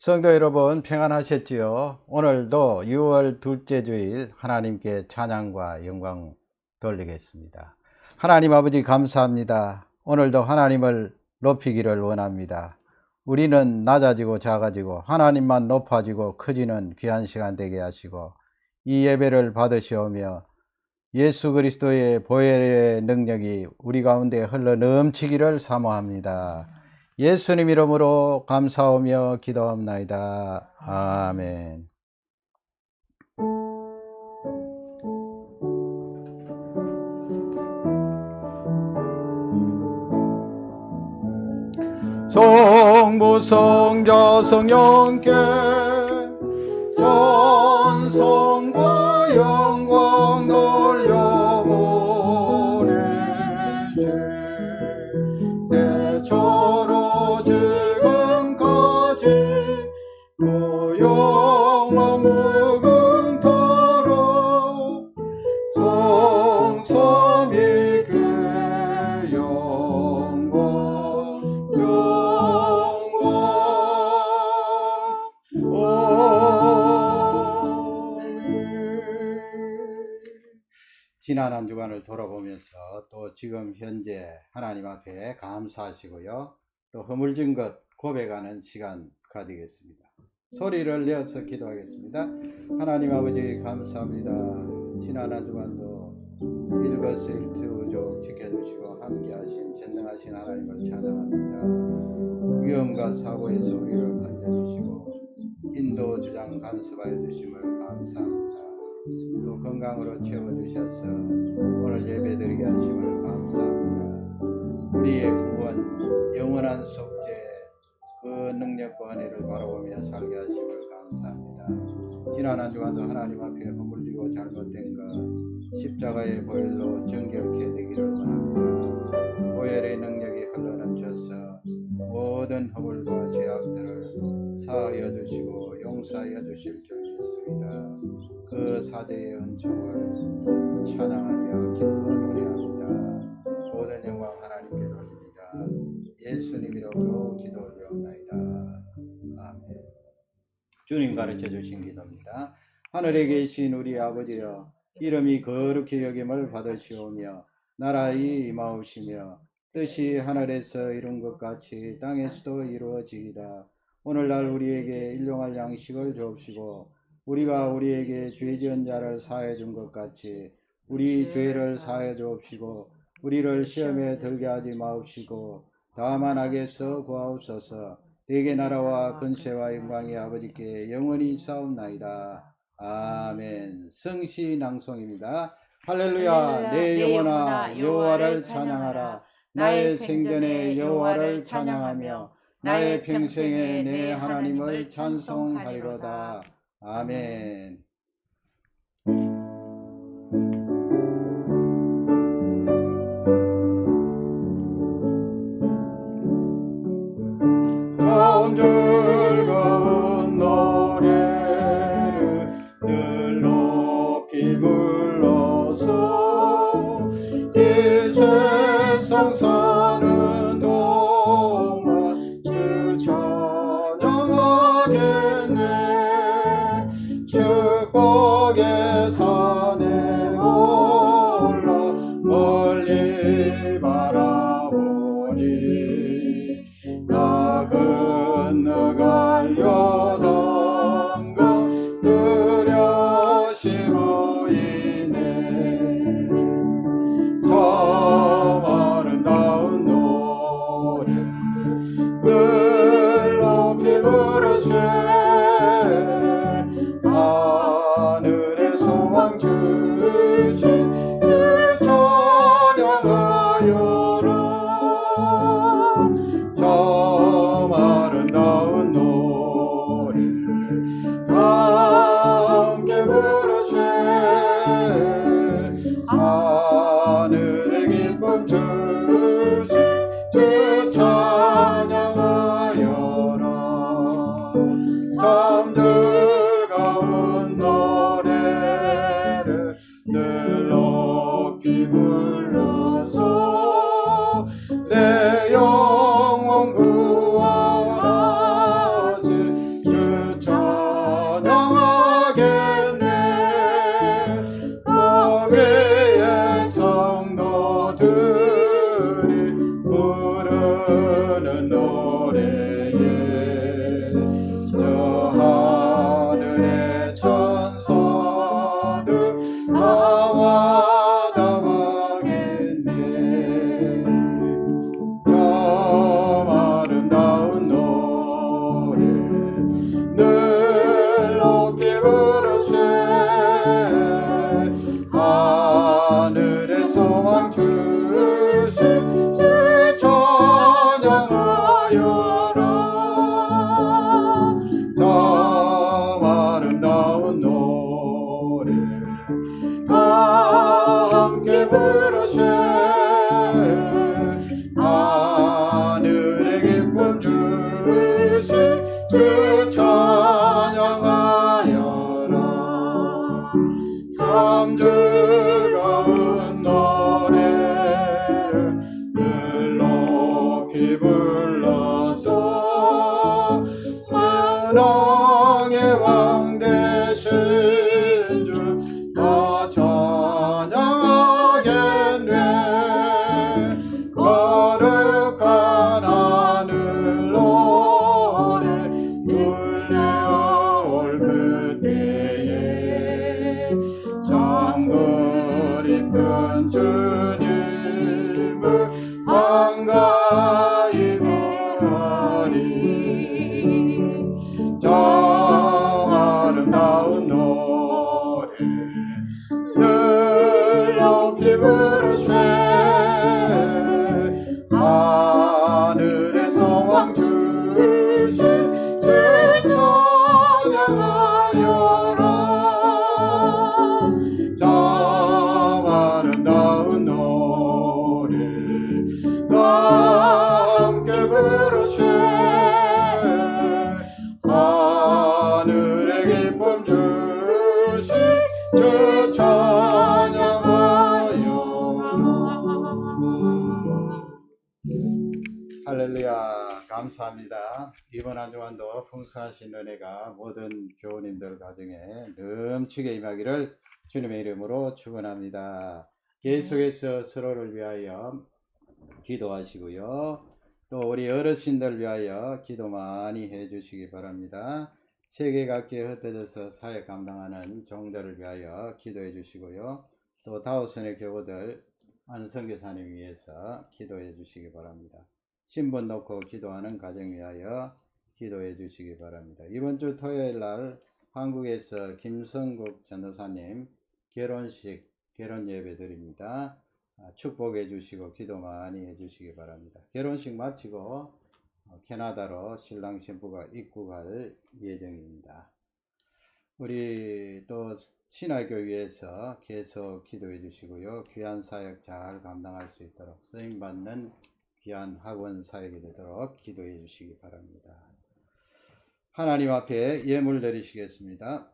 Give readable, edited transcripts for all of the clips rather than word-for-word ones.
성도 여러분 평안하셨지요? 오늘도 6월 둘째 주일 하나님께 찬양과 영광 돌리겠습니다. 하나님 아버지 감사합니다. 오늘도 하나님을 높이기를 원합니다. 우리는 낮아지고 작아지고 하나님만 높아지고 커지는 귀한 시간 되게 하시고 이 예배를 받으시오며 예수 그리스도의 보혈의 능력이 우리 가운데 흘러 넘치기를 사모합니다. 예수님 이름으로 감사하며 기도합나이다. 아멘. 성부 성자 성령께 전성과 영광 돌려보내시 대처로 지금까지 그 영원 무궁토록 성삼위 그 영광 지난 한 주간을 돌아보면서 또 지금 현재 하나님 앞에 감사하시고요. 또 허물진 것 고백하는 시간 가지겠습니다. 소리를 내어서 기도하겠습니다. 하나님 아버지 감사합니다. 지난 한 주간도 일거수일투족 지켜주시고 함께하신 전능하신 하나님을 찬양합니다. 위험과 사고에서 우리를 건져주시고 인도 주장 간섭하여 주심을 감사합니다. 또 건강으로 채워주셔서 오늘 예배드리게 하심을 감사합니다. 우리의 구원, 영원한 속죄, 그 능력과 은혜를 바라보며 살게 하심을 감사합니다. 지난 한 주간도 하나님 앞에 허물리고 잘못된 것 십자가의 보혈로 정결케 되기를 원합니다. 보혈의 능력이 흘러넘쳐서 모든 허물과 죄악들을 사하여 주시고 용서하여 주실 줄 믿습니다. 그 사제의 은총을 찬양하며 기쁘게 노래합니다. 모든 영광 하나님께 돌립니다. 예수님 이름으로 기도 올려옵나이다. 아멘. 주님 가르쳐 주신 기도입니다. 하늘에 계신 우리 아버지여, 이름이 거룩히 여김을 받으시오며 나라의 임하옵시며 뜻이 하늘에서 이룬 것 같이 땅에서도 이루어지이다. 오늘날 우리에게 일용할 양식을 주옵시고 우리가 우리에게 죄 지은 자를 사하여 준 것 같이 우리 죄를 사하여 주옵시고 우리를 시험에 들게 하지 마옵시고 다만 악에서 구하옵소서. 대개 나라와 근세와 영광이 아버지께 영원히 있사옵나이다. 아멘. 성시 낭송입니다. 할렐루야. 내 영혼아 여호와를 찬양하라. 나의 생전에 여호와를 찬양하며 나의 평생에 내 하나님을 찬송하리로다. 아멘. 참 즐거운 노래를 늘 높이 불러서 이 세상 사는 동안 주 찬양하겠네. 축복의 산에 올라 멀리 바라보니 나 건너가려던 것 뚜렷이 보이네. 참 아름다운 노래 늘 높이 부르세. 하늘의 소망 주신 주 찬양하여라. 참 아름다운 노래 함께 부르세. 하늘의 기쁨 주신 주 찬양하여라. 참 즐거운 노래를 늘 높이 불러서 내 영혼 구원하라. 만왕의 왕 되신 주 다 찬양하겠네. 거룩한 하늘 노래 들려올 그때에 장걸 입던 주님을 반가이 보리. 저 아름다운 노래 늘 높이 부르세. 하늘에서 왕 주신 주 찬양하여라. 저 아름다운 노래 함께 부르세. 하늘의 기쁨 주신 주 찬양하여라. 할렐루야. 감사합니다. 이번 한 주간도 풍성하신 은혜가 모든 교우님들 가정에 넘치게 임하기를 주님의 이름으로 축원합니다. 계속해서 서로를 위하여 기도하시고요. 또 우리 어르신들 위하여 기도 많이 해주시기 바랍니다. 세계 각지에 흩어져서 사역 감당하는 종들을 위하여 기도해 주시고요. 또 다우슨의 교우들 안성교사님 위해서 기도해 주시기 바랍니다. 신분 놓고 기도하는 가정 위하여 기도해 주시기 바랍니다. 이번 주 토요일 날 한국에서 김성국 전도사님 결혼식 결혼 예배 드립니다. 축복해 주시고 기도 많이 해 주시기 바랍니다. 결혼식 마치고 캐나다로 신랑 신부가 입국할 예정입니다. 우리 또 신화교회에서 계속 기도해 주시고요. 귀한 사역 잘 감당할 수 있도록 쓰임받는 귀한 학원 사역이 되도록 기도해 주시기 바랍니다. 하나님 앞에 예물 드리시겠습니다.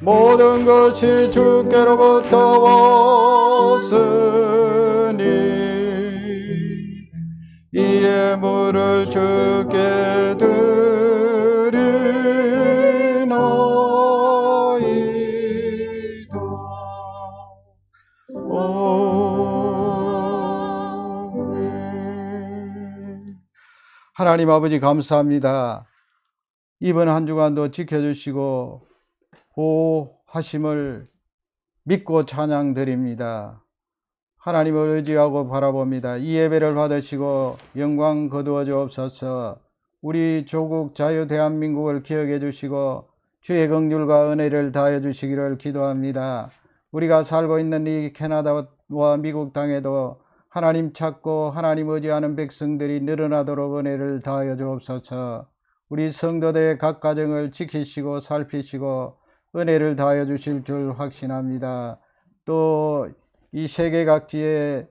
모든 것이 주께로부터 왔으니 이 예물을 주께 드리나이다. 하나님 아버지 감사합니다. 이번 한 주간도 지켜주시고 보호하심을 믿고 찬양 드립니다. 하나님을 의지하고 바라봅니다. 이 예배를 받으시고 영광 거두어 주옵소서. 우리 조국 자유 대한민국을 기억해 주시고 주의 긍휼과 은혜를 다해 주시기를 기도합니다. 우리가 살고 있는 이 캐나다와 미국 땅에도 하나님 찾고 하나님 의지하는 백성들이 늘어나도록 은혜를 다하여 주옵소서. 우리 성도들의 각 가정을 지키시고 살피시고 은혜를 다하여 주실 줄 확신합니다. 또 이 세계 각지에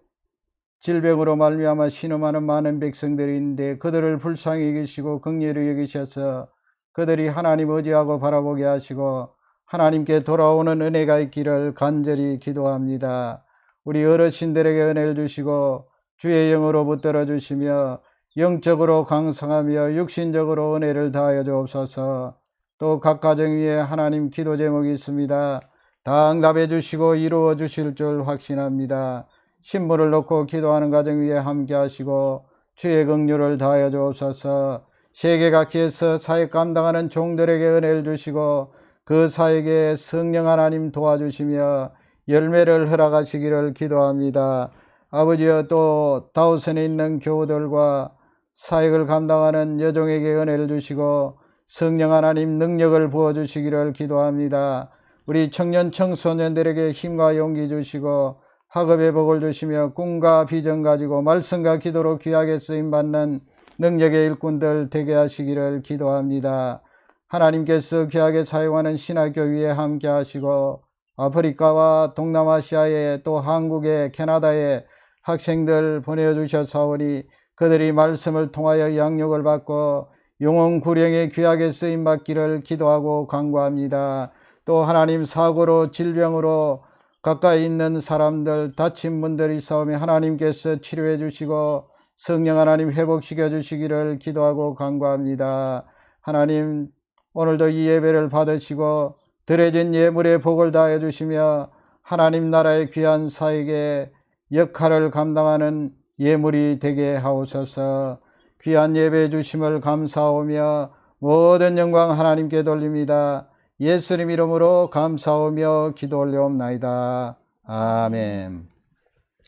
질병으로 말미암아 신음하는 많은 백성들이 있는데 그들을 불쌍히 여기시고 긍휼히 여기셔서 그들이 하나님 의지하고 바라보게 하시고 하나님께 돌아오는 은혜가 있기를 간절히 기도합니다. 우리 어르신들에게 은혜를 주시고 주의 영으로 붙들어 주시며 영적으로 강성하며 육신적으로 은혜를 다하여 주옵소서. 또 각 가정 위에 하나님 기도 제목이 있습니다. 다 응답해 주시고 이루어 주실 줄 확신합니다. 신분을 놓고 기도하는 가정 위에 함께 하시고 주의 긍휼을 다하여 주옵소서. 세계 각지에서 사역 감당하는 종들에게 은혜를 주시고 그 사역에 성령 하나님 도와주시며 열매를 허락하시기를 기도합니다. 아버지여, 또 다우슨에 있는 교우들과 사역을 감당하는 여종에게 은혜를 주시고 성령 하나님 능력을 부어주시기를 기도합니다. 우리 청년 청소년들에게 힘과 용기 주시고 학업의 복을 주시며 꿈과 비전 가지고 말씀과 기도로 귀하게 쓰임받는 능력의 일꾼들 되게 하시기를 기도합니다. 하나님께서 귀하게 사용하는 신학교위에 함께 하시고 아프리카와 동남아시아에 또 한국에 캐나다에 학생들 보내주셔서오니 그들이 말씀을 통하여 양육을 받고 영혼 구령에 귀하게 쓰임받기를 기도하고 간구합니다. 또 하나님 사고로 질병으로 가까이 있는 사람들, 다친 분들이 있사오며 하나님께서 치료해 주시고 성령 하나님 회복시켜 주시기를 기도하고 간구합니다. 하나님, 오늘도 이 예배를 받으시고 드려진 예물의 복을 다해 주시며 하나님 나라의 귀한 사역의 역할을 감당하는 예물이 되게 하옵소서. 귀한 예배 주심을 감사하오며 모든 영광 하나님께 돌립니다. 예수님 이름으로 감사하며 기도 올려옵나이다. 아멘.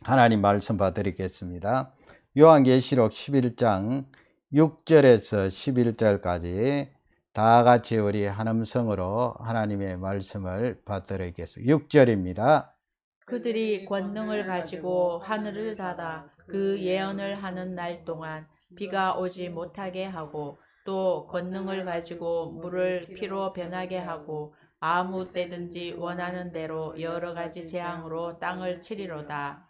하나님 말씀 봐드리겠습니다. 요한계시록 11장 6절에서 11절까지 다 같이 우리 한음성으로 하나님의 말씀을 받들어겠습니다. 6절입니다. 그들이 권능을 가지고 하늘을 닫아 그 예언을 하는 날 동안 비가 오지 못하게 하고 또 권능을 가지고 물을 피로 변하게 하고 아무 때든지 원하는 대로 여러 가지 재앙으로 땅을 치리로다.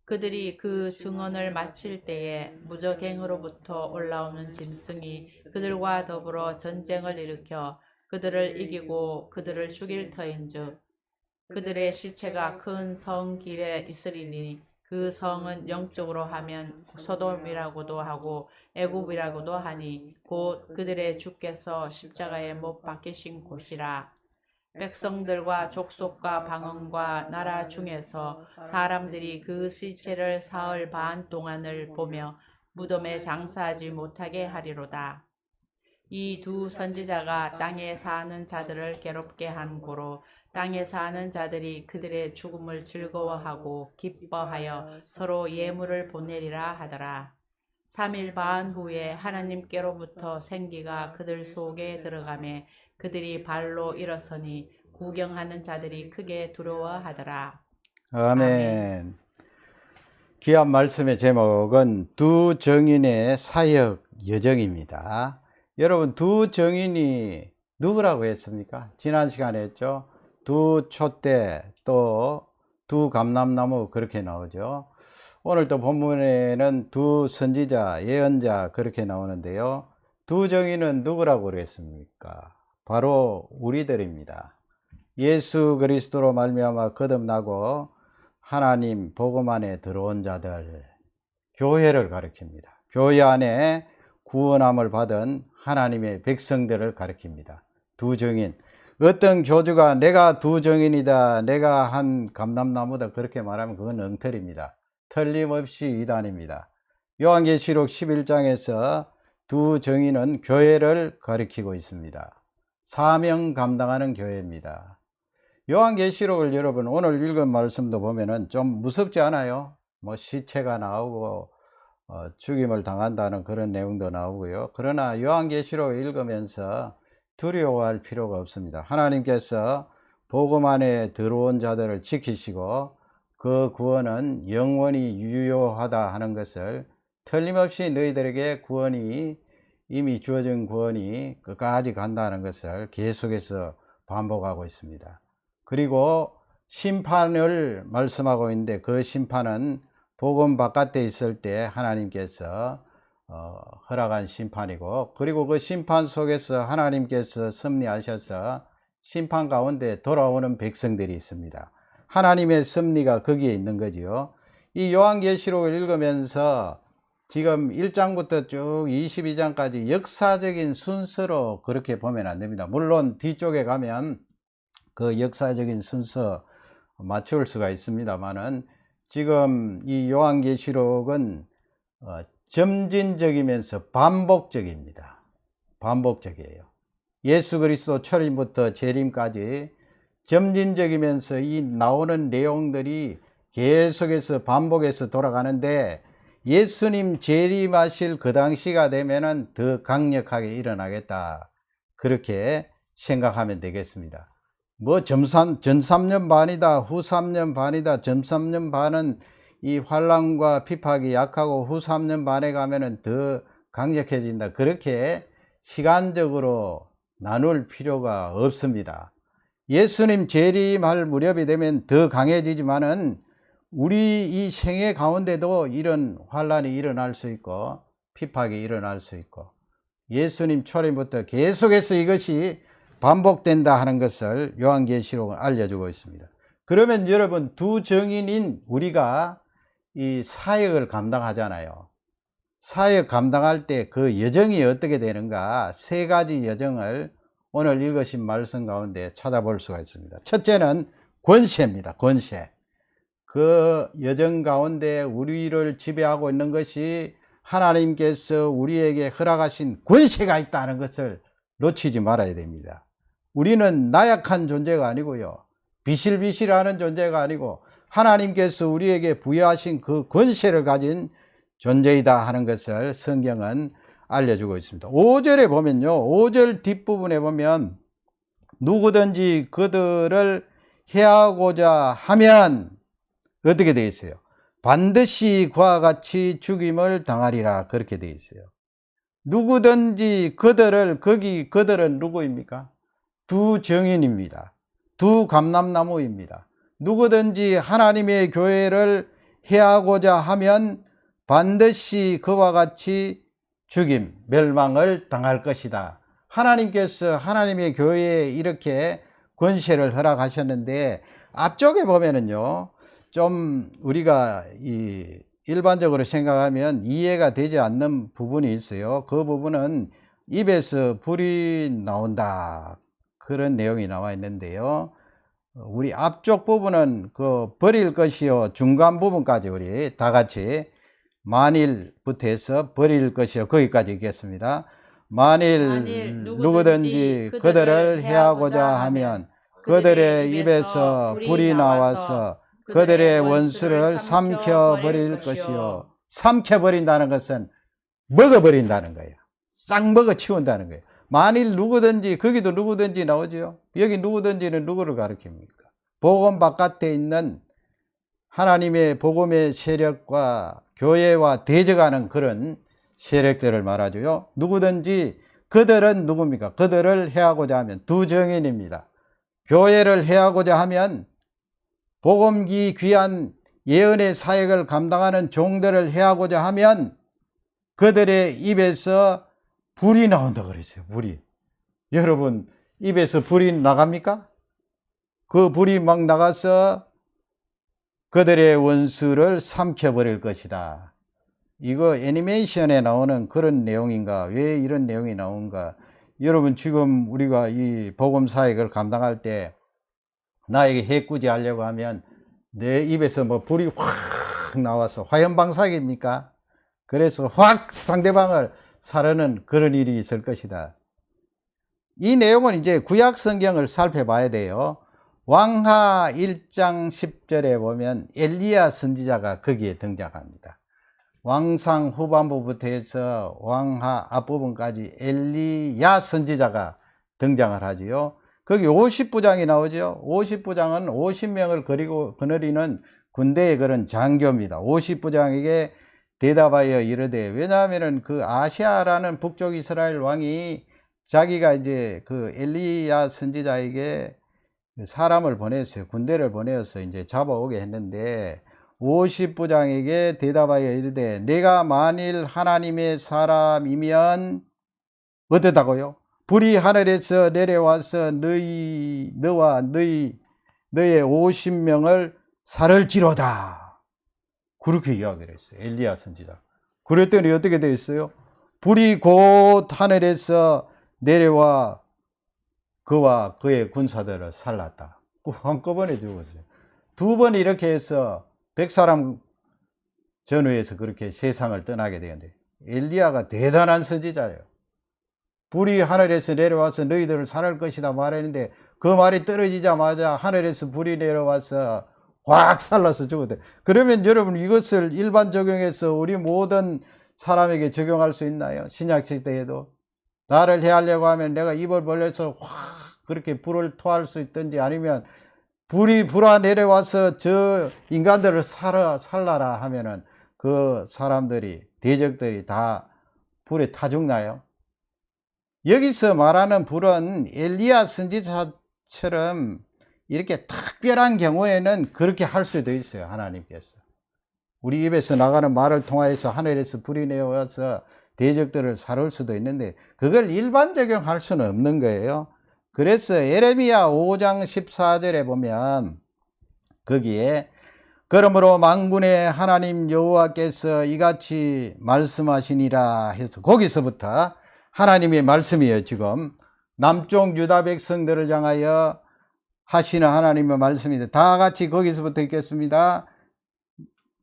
그들이 그 증언을 마칠 때에 무적행으로부터 올라오는 짐승이 그들과 더불어 전쟁을 일으켜 그들을 이기고 그들을 죽일 터인즉 그들의 시체가 큰 성 길에 있으리니 그 성은 영적으로 하면 소돔이라고도 하고 애굽이라고도 하니 곧 그들의 주께서 십자가에 못 박히신 곳이라. 백성들과 족속과 방언과 나라 중에서 사람들이 그 시체를 사흘 반 동안을 보며 무덤에 장사하지 못하게 하리로다. 이 두 선지자가 땅에 사는 자들을 괴롭게 한 고로 땅에 사는 자들이 그들의 죽음을 즐거워하고 기뻐하여 서로 예물을 보내리라 하더라. 3일 반 후에 하나님께로부터 생기가 그들 속에 들어가매 그들이 발로 일어서니 구경하는 자들이 크게 두려워하더라. 아멘. 귀한 말씀의 제목은 두 정인의 사역 여정입니다. 여러분, 두 정인이 누구라고 했습니까? 지난 시간에 했죠. 두 촛대, 또 두 감람나무, 그렇게 나오죠. 오늘 또 본문에는 두 선지자, 예언자, 그렇게 나오는데요. 두 정인은 누구라고 그랬습니까? 바로 우리들입니다. 예수 그리스도로 말미암아 거듭나고 하나님 복음 안에 들어온 자들, 교회를 가리킵니다. 교회 안에 구원함을 받은 하나님의 백성들을 가리킵니다. 두 정인. 어떤 교주가 내가 두 정인이다, 내가 한 감람나무다, 그렇게 말하면 그건 엉터리입니다. 틀림없이 이단입니다. 요한계시록 11장에서 두 정인은 교회를 가리키고 있습니다. 사명 감당하는 교회입니다. 요한계시록을 여러분 오늘 읽은 말씀도 보면은 좀 무섭지 않아요? 뭐 시체가 나오고 죽임을 당한다는 그런 내용도 나오고요. 그러나 요한계시록을 읽으면서 두려워할 필요가 없습니다. 하나님께서 복음 안에 들어온 자들을 지키시고 그 구원은 영원히 유효하다 하는 것을, 틀림없이 너희들에게 구원이, 이미 주어진 구원이 끝까지 간다는 것을 계속해서 반복하고 있습니다. 그리고 심판을 말씀하고 있는데 그 심판은 복음 바깥에 있을 때 하나님께서 허락한 심판이고, 그리고 그 심판 속에서 하나님께서 섭리하셔서 심판 가운데 돌아오는 백성들이 있습니다. 하나님의 섭리가 거기에 있는 거지요. 이 요한계시록을 읽으면서 지금 1장부터 쭉 22장까지 역사적인 순서로 그렇게 보면 안 됩니다. 물론 뒤쪽에 가면 그 역사적인 순서 맞출 수가 있습니다만은 지금 이 요한계시록은 점진적이면서 반복적입니다. 반복적이에요. 예수 그리스도 초림부터 재림까지 점진적이면서 이 나오는 내용들이 계속해서 반복해서 돌아가는데, 예수님 재림하실 그 당시가 되면은 더 강력하게 일어나겠다, 그렇게 생각하면 되겠습니다. 뭐 전 3년 반이다, 후 3년 반이다. 전 3년 반은 이 환난과 핍박이 약하고 후 3년 반에 가면은 더 강력해진다, 그렇게 시간적으로 나눌 필요가 없습니다. 예수님 재림할 무렵이 되면 더 강해지지만은 우리 이 생애 가운데도 이런 환난이 일어날 수 있고 핍박이 일어날 수 있고, 예수님 초림부터 계속해서 이것이 반복된다 하는 것을 요한계시록은 알려주고 있습니다. 그러면 여러분, 두 정인인 우리가 이 사역을 감당하잖아요. 사역 감당할 때 그 여정이 어떻게 되는가, 세 가지 여정을 오늘 읽으신 말씀 가운데 찾아볼 수가 있습니다. 첫째는 권세입니다. 권세. 그 여정 가운데 우리를 지배하고 있는 것이 하나님께서 우리에게 허락하신 권세가 있다는 것을 놓치지 말아야 됩니다. 우리는 나약한 존재가 아니고요, 비실비실하는 존재가 아니고 하나님께서 우리에게 부여하신 그 권세를 가진 존재이다 하는 것을 성경은 알려주고 있습니다. 5절에 보면요, 5절 뒷부분에 보면 누구든지 그들을 해하고자 하면 어떻게 되어 있어요? 반드시 그와 같이 죽임을 당하리라, 그렇게 되어 있어요. 누구든지 그들을, 거기 그들은 누구입니까? 두 정인입니다. 두 감람나무입니다. 누구든지 하나님의 교회를 해하고자 하면 반드시 그와 같이 죽임, 멸망을 당할 것이다. 하나님께서 하나님의 교회에 이렇게 권세를 허락하셨는데, 앞쪽에 보면은요, 좀 우리가 일반적으로 생각하면 이해가 되지 않는 부분이 있어요. 그 부분은 입에서 불이 나온다, 그런 내용이 나와 있는데요. 우리 앞쪽 부분은 그 버릴 것이요, 중간 부분까지 우리 다 같이 만일부터 해서 버릴 것이요, 거기까지 읽겠습니다. 만일 누구든지 그들을 해하고자 하면 그들의 입에서 불이 나와서 그들의 원수를 삼켜버릴 것이요. 삼켜버린다는 것은 먹어버린다는 거예요. 싹 먹어치운다는 거예요. 만일 누구든지, 거기도 누구든지 나오죠. 여기 누구든지는 누구를 가리킵니까? 복음 바깥에 있는 하나님의 복음의 세력과 교회와 대적하는 그런 세력들을 말하죠. 누구든지, 그들은 누굽니까? 그들을 해하고자 하면 두 정인입니다. 교회를 해하고자 하면 복음기 귀한 예언의 사역을 감당하는 종들을 해하고자 하면 그들의 입에서 불이 나온다 그랬어요. 불이. 여러분, 입에서 불이 나갑니까? 그 불이 막 나가서 그들의 원수를 삼켜버릴 것이다. 이거 애니메이션에 나오는 그런 내용인가? 왜 이런 내용이 나온가? 여러분, 지금 우리가 이 복음 사역을 감당할 때 나에게 해꾸지 하려고 하면 내 입에서 뭐 불이 확 나와서 화염방사기입니까? 그래서 확 상대방을 사르는 그런 일이 있을 것이다. 이 내용은 이제 구약 성경을 살펴봐야 돼요. 왕하 1장 10절에 보면 엘리야 선지자가 거기에 등장합니다. 왕상 후반부부터 해서 왕하 앞부분까지 엘리야 선지자가 등장을 하지요. 거기 50부장이 나오죠. 50부장은 50명을 거느리는 군대의 그런 장교입니다. 50부장에게 대답하여 이르되, 왜냐하면은 그 아시아라는 북쪽 이스라엘 왕이 자기가 이제 그 엘리야 선지자에게 사람을 보냈어요. 군대를 보내어서 이제 잡아오게 했는데, 50부장에게 대답하여 이르되, 내가 만일 하나님의 사람이면 어떠다고요? 불이 하늘에서 내려와서 너와 너의 50명을 살을지로다. 그렇게 이야기를 했어요. 엘리야 선지자. 그랬더니 어떻게 되어 있어요? 불이 곧 하늘에서 내려와 그와 그의 군사들을 살랐다. 한꺼번에 죽었어요. 두 번 이렇게 해서 100사람 전후에서 그렇게 세상을 떠나게 되는데, 엘리야가 대단한 선지자예요. 불이 하늘에서 내려와서 너희들을 살할 것이다 말했는데, 그 말이 떨어지자마자 하늘에서 불이 내려와서 확 살라서 죽었대. 그러면 여러분, 이것을 일반 적용해서 우리 모든 사람에게 적용할 수 있나요? 신약 시대에도 나를 해하려고 하면 내가 입을 벌려서 확 그렇게 불을 토할 수 있든지, 아니면 불이 불아 내려와서 저 인간들을 살라라 하면은 그 사람들이, 대적들이 다 불에 타 죽나요? 여기서 말하는 불은 엘리야 선지자처럼 이렇게 특별한 경우에는 그렇게 할 수도 있어요. 하나님께서 우리 입에서 나가는 말을 통하여서 하늘에서 불이 내려와서 대적들을 살을 수도 있는데, 그걸 일반 적용할 수는 없는 거예요. 그래서 예레미야 5장 14절에 보면 거기에 그러므로 만군의 하나님 여호와께서 이같이 말씀하시니라 해서 거기서부터 하나님의 말씀이에요. 지금 남쪽 유다 백성들을 향하여 하시는 하나님의 말씀입니다. 다 같이 거기서부터 읽겠습니다.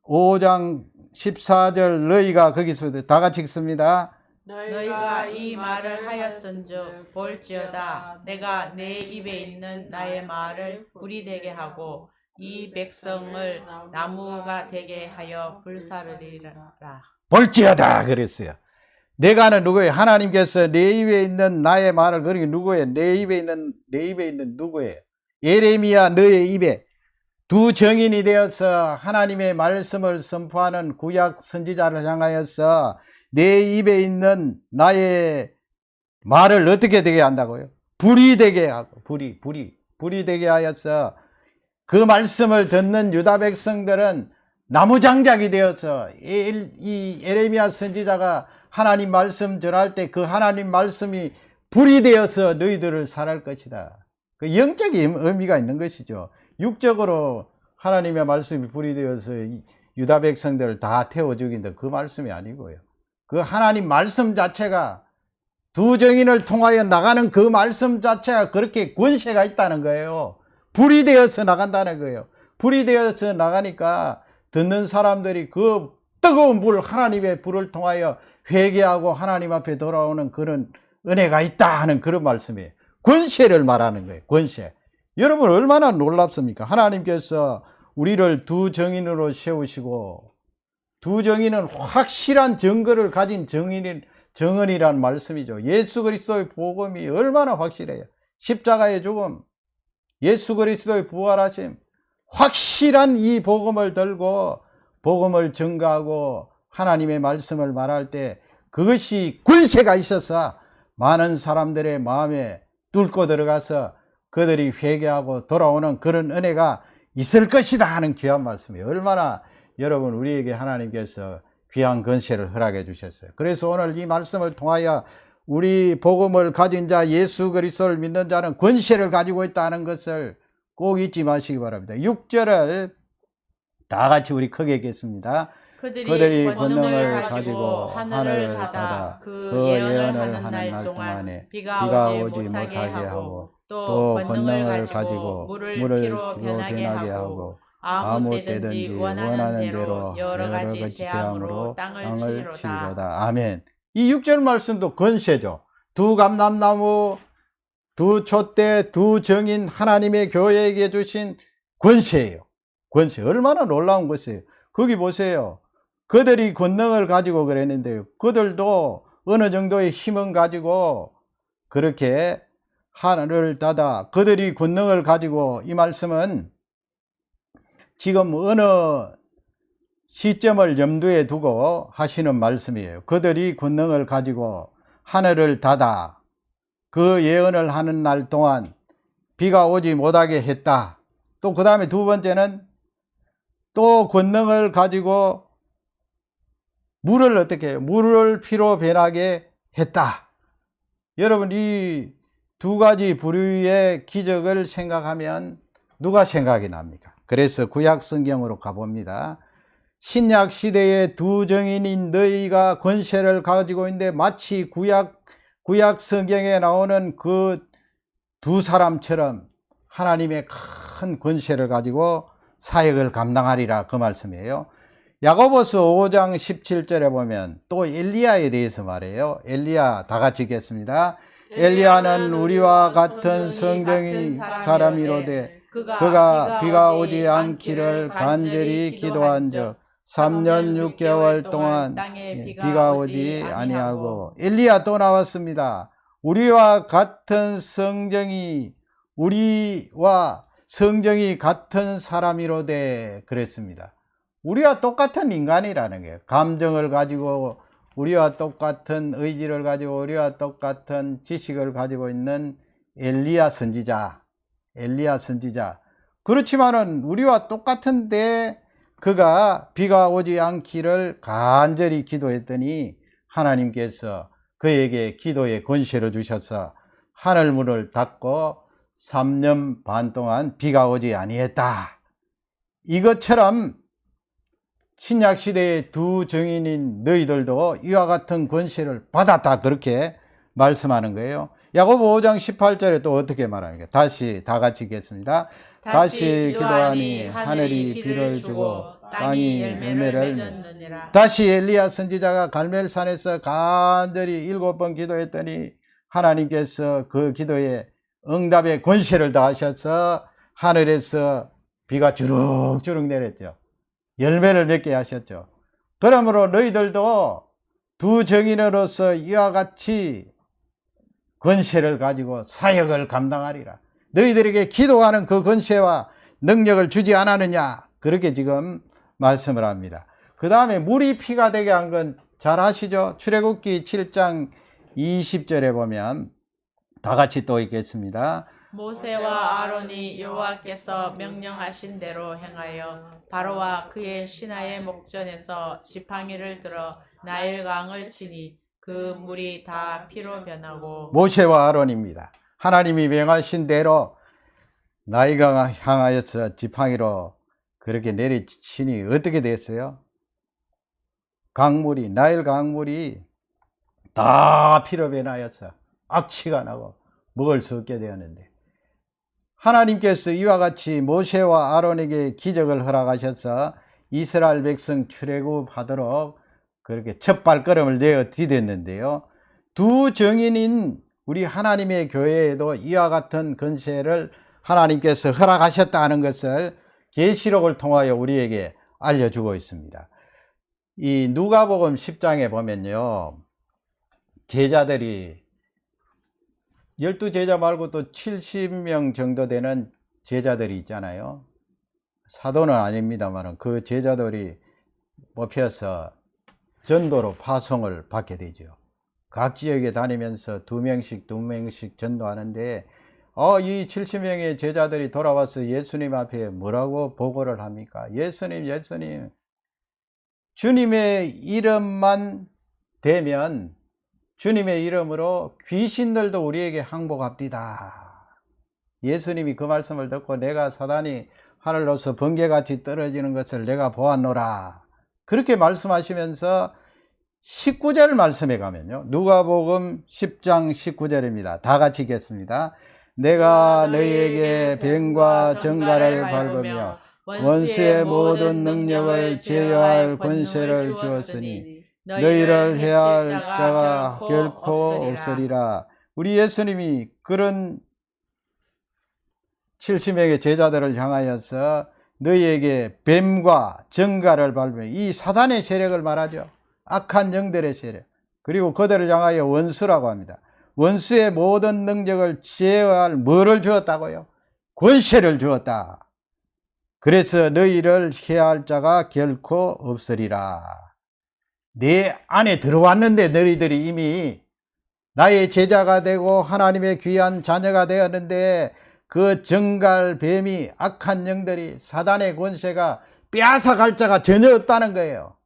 5장 14절 너희가 거기서부터 다 같이 읽습니다. 너희가 이 말을 하였은즉 볼지어다 내가 내 입에 있는 나의 말을 불이 되게 하고 이 백성을 나무가 되게 하여 불사르리라. 볼지어다 그랬어요. 내가는 누구예요? 하나님께서 내 입에 있는 나의 말을 그러니 누구예요? 내 입에 있는 누구예요? 예레미야 너의 입에 두 정인이 되어서 하나님의 말씀을 선포하는 구약 선지자를 향하여서 내 입에 있는 나의 말을 어떻게 되게 한다고요? 불이 되게 하고 불이 되게 하여서 그 말씀을 듣는 유다 백성들은 나무장작이 되어서 이 예레미야 선지자가 하나님 말씀 전할 때 그 하나님 말씀이 불이 되어서 너희들을 살할 것이다. 그 영적인 의미가 있는 것이죠. 육적으로 하나님의 말씀이 불이 되어서 유다 백성들을 다 태워 죽인다. 그 말씀이 아니고요. 그 하나님 말씀 자체가 두 정인을 통하여 나가는 그 말씀 자체가 그렇게 권세가 있다는 거예요. 불이 되어서 나간다는 거예요. 불이 되어서 나가니까 듣는 사람들이 그 뜨거운 불, 하나님의 불을 통하여 회개하고 하나님 앞에 돌아오는 그런 은혜가 있다 하는 그런 말씀이에요. 권세를 말하는 거예요. 권세. 여러분 얼마나 놀랍습니까? 하나님께서 우리를 두 정인으로 세우시고 두 정인은 확실한 증거를 가진 정언이라는 말씀이죠. 예수 그리스도의 복음이 얼마나 확실해요. 십자가의 죽음, 예수 그리스도의 부활하심, 확실한 이 복음을 들고 복음을 증거하고 하나님의 말씀을 말할 때 그것이 권세가 있어서 많은 사람들의 마음에 뚫고 들어가서 그들이 회개하고 돌아오는 그런 은혜가 있을 것이다 하는 귀한 말씀이에요. 얼마나 여러분 우리에게 하나님께서 귀한 권세를 허락해 주셨어요. 그래서 오늘 이 말씀을 통하여 우리 복음을 가진 자 예수 그리스도를 믿는 자는 권세를 가지고 있다는 것을 꼭 잊지 마시기 바랍니다. 6절을 다 같이 우리 크게 읽겠습니다. 그들이 권능을 가지고 하늘을 닫아 그 예언을 하는 날 동안에 비가 오지 못하게 하고 또 권능을 가지고 물을 피로 변하게 하고 아무 때든지 원하는 대로 여러 가지 재앙으로 땅을 치리로다. 아멘. 이 6절 말씀도 권세죠. 두 감람나무, 두 촛대, 두 정인 하나님의 교회에게 주신 권세예요. 권세. 얼마나 놀라운 것이에요. 거기 보세요. 그들이 권능을 가지고 그랬는데요. 그들도 어느 정도의 힘은 가지고 그렇게 하늘을 닫아 그들이 권능을 가지고 이 말씀은 지금 어느 시점을 염두에 두고 하시는 말씀이에요. 그들이 권능을 가지고 하늘을 닫아 그 예언을 하는 날 동안 비가 오지 못하게 했다. 또 그 다음에 두 번째는 또 권능을 가지고 물을 어떻게 해요? 물을 피로 변하게 했다. 여러분 이 두 가지 부류의 기적을 생각하면 누가 생각이 납니까? 그래서 구약 성경으로 가봅니다. 신약 시대의 두 정인인 너희가 권세를 가지고 있는데 마치 구약 성경에 나오는 그 두 사람처럼 하나님의 큰 권세를 가지고 사역을 감당하리라 그 말씀이에요. 야고보서 5장 17절에 보면 또 엘리야에 대해서 말해요. 엘리야 다 같이 읽겠습니다. 엘리야는 우리와 같은 성정의 사람이로되 그가 비가 오지 않기를 간절히 기도한 적 3년 6개월 동안 비가 오지 아니하고 엘리야 또 나왔습니다. 우리와 성정이 같은 사람이로되 그랬습니다. 우리와 똑같은 인간이라는 거예요. 감정을 가지고 우리와 똑같은 의지를 가지고 우리와 똑같은 지식을 가지고 있는 엘리야 선지자. 그렇지만은 우리와 똑같은데 그가 비가 오지 않기를 간절히 기도했더니 하나님께서 그에게 기도의 권세를 주셔서 하늘문을 닫고 3년 반 동안 비가 오지 아니했다. 이것처럼 신약 시대의 두 증인인 너희들도 이와 같은 권세를 받았다, 그렇게 말씀하는 거예요. 야고보 5장 18절에 또 어떻게 말합니까? 다시 다 같이 읽겠습니다. 다시 기도하니 하늘이 비를 주고 땅이 열매를 맺느니라. 다시 엘리야 선지자가 갈멜산에서 간절히 7번 기도했더니 하나님께서 그 기도에 응답의 권세를 다하셔서 하늘에서 비가 주룩주룩 내렸죠. 열매를 맺게 하셨죠. 그러므로 너희들도 두 증인으로서 이와 같이 권세를 가지고 사역을 감당하리라. 너희들에게 기도하는 그 권세와 능력을 주지 않았느냐, 그렇게 지금 말씀을 합니다. 그 다음에 물이 피가 되게 한 건 잘 아시죠? 출애굽기 7장 20절에 보면 다 같이 또 읽겠습니다. 모세와 아론이 여호와께서 명령하신 대로 행하여 바로와 그의 신하의 목전에서 지팡이를 들어 나일강을 치니 그 물이 다 피로 변하고. 모세와 아론입니다. 하나님이 명하신 대로 나일강을 향하여서 지팡이로 그렇게 내리치니 어떻게 됐어요? 강물이, 나일 강물이 다 피로 변하여서 악취가 나고 먹을 수 없게 되었는데, 하나님께서 이와 같이 모세와 아론에게 기적을 허락하셔서 이스라엘 백성 출애굽하도록 그렇게 첫 발걸음을 내어 디뎠는데요. 두 증인인 우리 하나님의 교회에도 이와 같은 권세를 하나님께서 허락하셨다는 것을 계시록을 통하여 우리에게 알려주고 있습니다. 이 누가복음 10장에 보면요, 제자들이 12제자 말고 또 70명 정도 되는 제자들이 있잖아요. 사도는 아닙니다만 그 제자들이 뽑혀서 전도로 파송을 받게 되죠. 각 지역에 다니면서 두 명씩 전도하는데, 이 70명의 제자들이 돌아와서 예수님 앞에 뭐라고 보고를 합니까? 예수님, 주님의 이름만 대면 주님의 이름으로 귀신들도 우리에게 항복합디다. 예수님이 그 말씀을 듣고 내가 사단이 하늘로서 번개같이 떨어지는 것을 내가 보았노라, 그렇게 말씀하시면서 19절 말씀에 가면요, 누가복음 10장 19절입니다. 다 같이 읽겠습니다. 내가 너희에게 뱀과 정갈을 밟으며 원수의 모든 능력을 제어할 권세를 주었으니 너희를 해할 자가 결코 없으리라. 우리 예수님이 그런 70명의 제자들을 향하여서 너희에게 뱀과 정갈을 밟으며, 이 사단의 세력을 말하죠. 악한 영들의 세력, 그리고 그들을 향하여 원수라고 합니다. 원수의 모든 능력을 제어할 뭐를 주었다고요? 권세를 주었다. 그래서 너희를 해할 자가 결코 없으리라. 내 안에 들어왔는데 너희들이 이미 나의 제자가 되고 하나님의 귀한 자녀가 되었는데, 그 정갈 뱀이, 악한 영들이, 사단의 권세가 빼앗아갈 자가 전혀 없다는 거예요.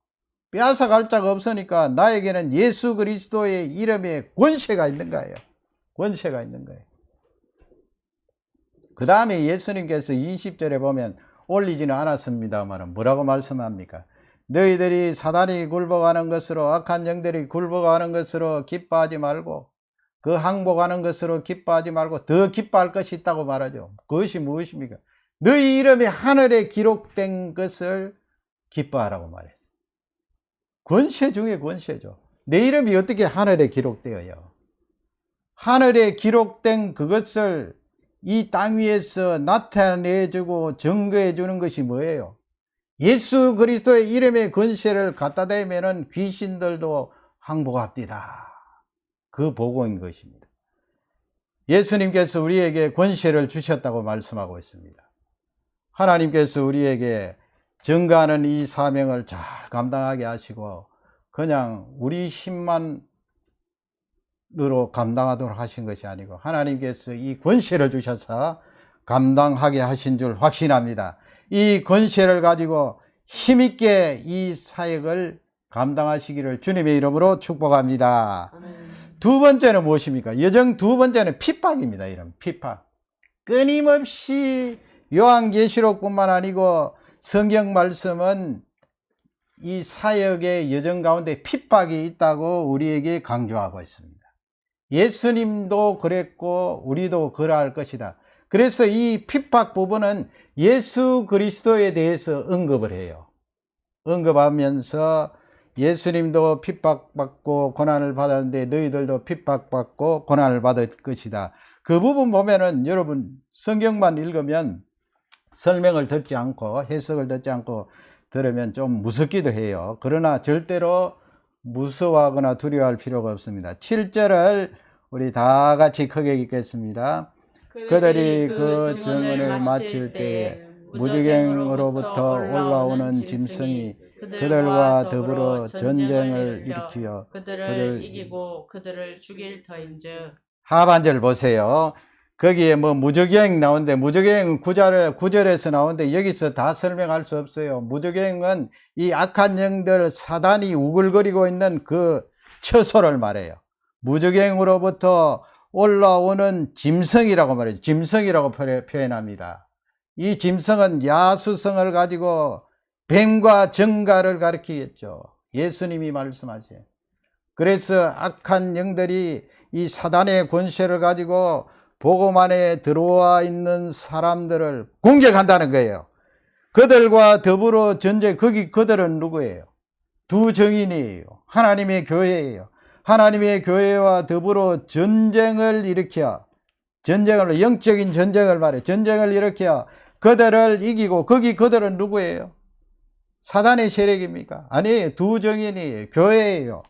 빼앗아갈 자가 없으니까 나에게는 예수 그리스도의 이름에 권세가 있는 거예요. 권세가 있는 거예요. 그 다음에 예수님께서 20절에 보면 올리지는 않았습니다만 뭐라고 말씀합니까? 너희들이 사단이 굴복하는 것으로, 악한 영들이 굴복하는 것으로 기뻐하지 말고, 그 항복하는 것으로 기뻐하지 말고 더 기뻐할 것이 있다고 말하죠. 그것이 무엇입니까? 너희 이름이 하늘에 기록된 것을 기뻐하라고 말했어요. 권세 중에 권세죠. 내 이름이 어떻게 하늘에 기록되어요? 하늘에 기록된 그것을 이 땅 위에서 나타내주고 증거해 주는 것이 뭐예요? 예수 그리스도의 이름의 권세를 갖다 대면은 귀신들도 항복합디다. 그 복음인 것입니다. 예수님께서 우리에게 권세를 주셨다고 말씀하고 있습니다. 하나님께서 우리에게 증거하는 이 사명을 잘 감당하게 하시고 그냥 우리 힘만으로 감당하도록 하신 것이 아니고 하나님께서 이 권세를 주셔서 감당하게 하신 줄 확신합니다. 이 권세를 가지고 힘있게 이 사역을 감당하시기를 주님의 이름으로 축복합니다. 두 번째는 무엇입니까? 여정 두 번째는 핍박입니다. 이런 핍박. 끊임없이 요한계시록뿐만 아니고 성경 말씀은 이 사역의 여정 가운데 핍박이 있다고 우리에게 강조하고 있습니다. 예수님도 그랬고 우리도 그러할 것이다. 그래서 이 핍박 부분은 예수 그리스도에 대해서 언급을 해요. 언급하면서 예수님도 핍박받고 고난을 받았는데 너희들도 핍박받고 고난을 받을 것이다. 그 부분 보면은 여러분 성경만 읽으면 설명을 듣지 않고 해석을 듣지 않고 들으면 좀 무섭기도 해요. 그러나 절대로 무서워하거나 두려워할 필요가 없습니다. 7절을 우리 다 같이 크게 읽겠습니다. 그들이 그 증언을 마칠 때에 무지갱으로부터 올라오는 짐승이 그들과 더불어 전쟁을 일으키어 그들을 이기고 그들을 죽일 터인즉. 하반절 보세요. 거기에 뭐 무저갱 나오는데 무저갱은 9절에서 나오는데 여기서 다 설명할 수 없어요. 무저갱은 이 악한 영들 사단이 우글거리고 있는 그 처소를 말해요. 무저갱으로부터 올라오는 짐승이라고 말해요. 짐승이라고 표현합니다. 이 짐승은 야수성을 가지고 뱀과 정갈을 가리키겠죠. 예수님이 말씀하세요. 그래서 악한 영들이 이 사단의 권세를 가지고 복음 안에 들어와 있는 사람들을 공격한다는 거예요. 그들과 더불어 전쟁, 거기 그들은 누구예요? 두 정인이에요. 하나님의 교회예요. 하나님의 교회와 더불어 전쟁을 일으켜, 전쟁을, 영적인 전쟁을 말해, 전쟁을 일으켜 그들을 이기고, 거기 그들은 누구예요? 사단의 세력입니까? 아니에요. 두 정인이에요. 교회예요.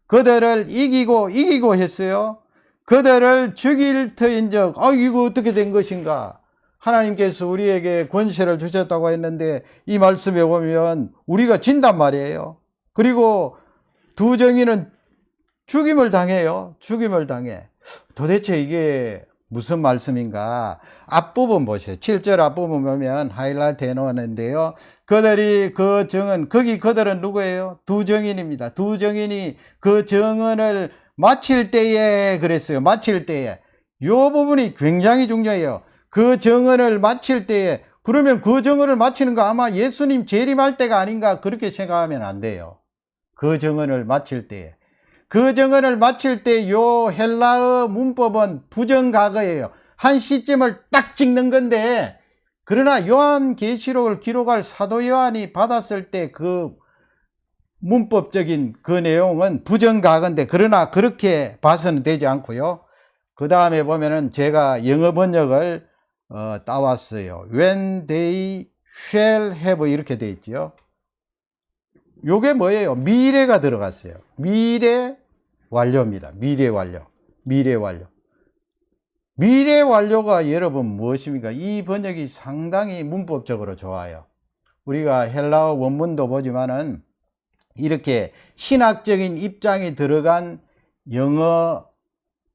그들을 이기고 했어요. 그들을 죽일 터인즉, 이거 어떻게 된 것인가? 하나님께서 우리에게 권세를 주셨다고 했는데 이 말씀에 보면 우리가 진단 말이에요. 그리고 두 정인은 죽임을 당해요. 죽임을 당해. 도대체 이게 무슨 말씀인가? 앞부분 보세요. 7절 앞부분 보면 하이라이트 해놓았는데요. 그들이 그 정은, 거기 그들은 누구예요? 두 정인입니다. 두 정인이 그 정언을 마칠 때에 그랬어요. 마칠 때에. 요 부분이 굉장히 중요해요. 그 정언을 마칠 때에, 그러면 그 정언을 마치는 거 아마 예수님 재림할 때가 아닌가 그렇게 생각하면 안 돼요. 그 정언을 마칠 때에. 그 정언을 마칠 때 요 헬라어 문법은 부정과거예요. 한 시점을 딱 찍는 건데, 그러나 요한계시록을 기록할 사도 요한이 받았을 때 그 문법적인 그 내용은 부정과거인데, 그러나 그렇게 봐서는 되지 않고요. 그 다음에 보면은 제가 영어 번역을 따왔어요. When they shall have 이렇게 되어 있죠. 요게 뭐예요? 미래가 들어갔어요. 미래 완료입니다. 미래 완료. 미래 완료. 미래 완료가 여러분 무엇입니까? 이 번역이 상당히 문법적으로 좋아요. 우리가 헬라어 원문도 보지만은 이렇게 신학적인 입장이 들어간 영어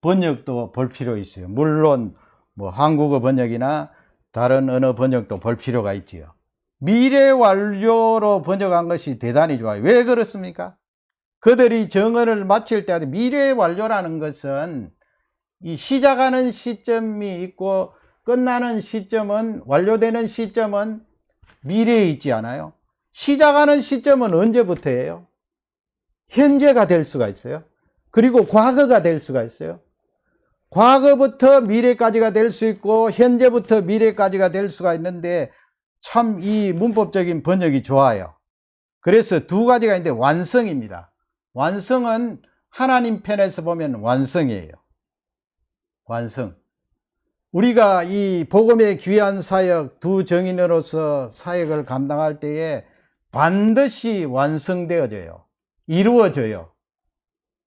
번역도 볼 필요 있어요. 물론 뭐 한국어 번역이나 다른 언어 번역도 볼 필요가 있지요. 미래 완료로 번역한 것이 대단히 좋아요. 왜 그렇습니까? 그들이 정언을 마칠 때 미래 완료라는 것은 이 시작하는 시점이 있고 끝나는 시점은, 완료되는 시점은 미래에 있지 않아요. 시작하는 시점은 언제부터예요? 현재가 될 수가 있어요. 그리고 과거가 될 수가 있어요. 과거부터 미래까지가 될 수 있고 현재부터 미래까지가 될 수가 있는데 참 이 문법적인 번역이 좋아요. 그래서 두 가지가 있는데 완성입니다. 완성은 하나님 편에서 보면 완성이에요. 완성. 우리가 이 복음의 귀한 사역, 두 정인으로서 사역을 감당할 때에 반드시 완성되어져요. 이루어져요.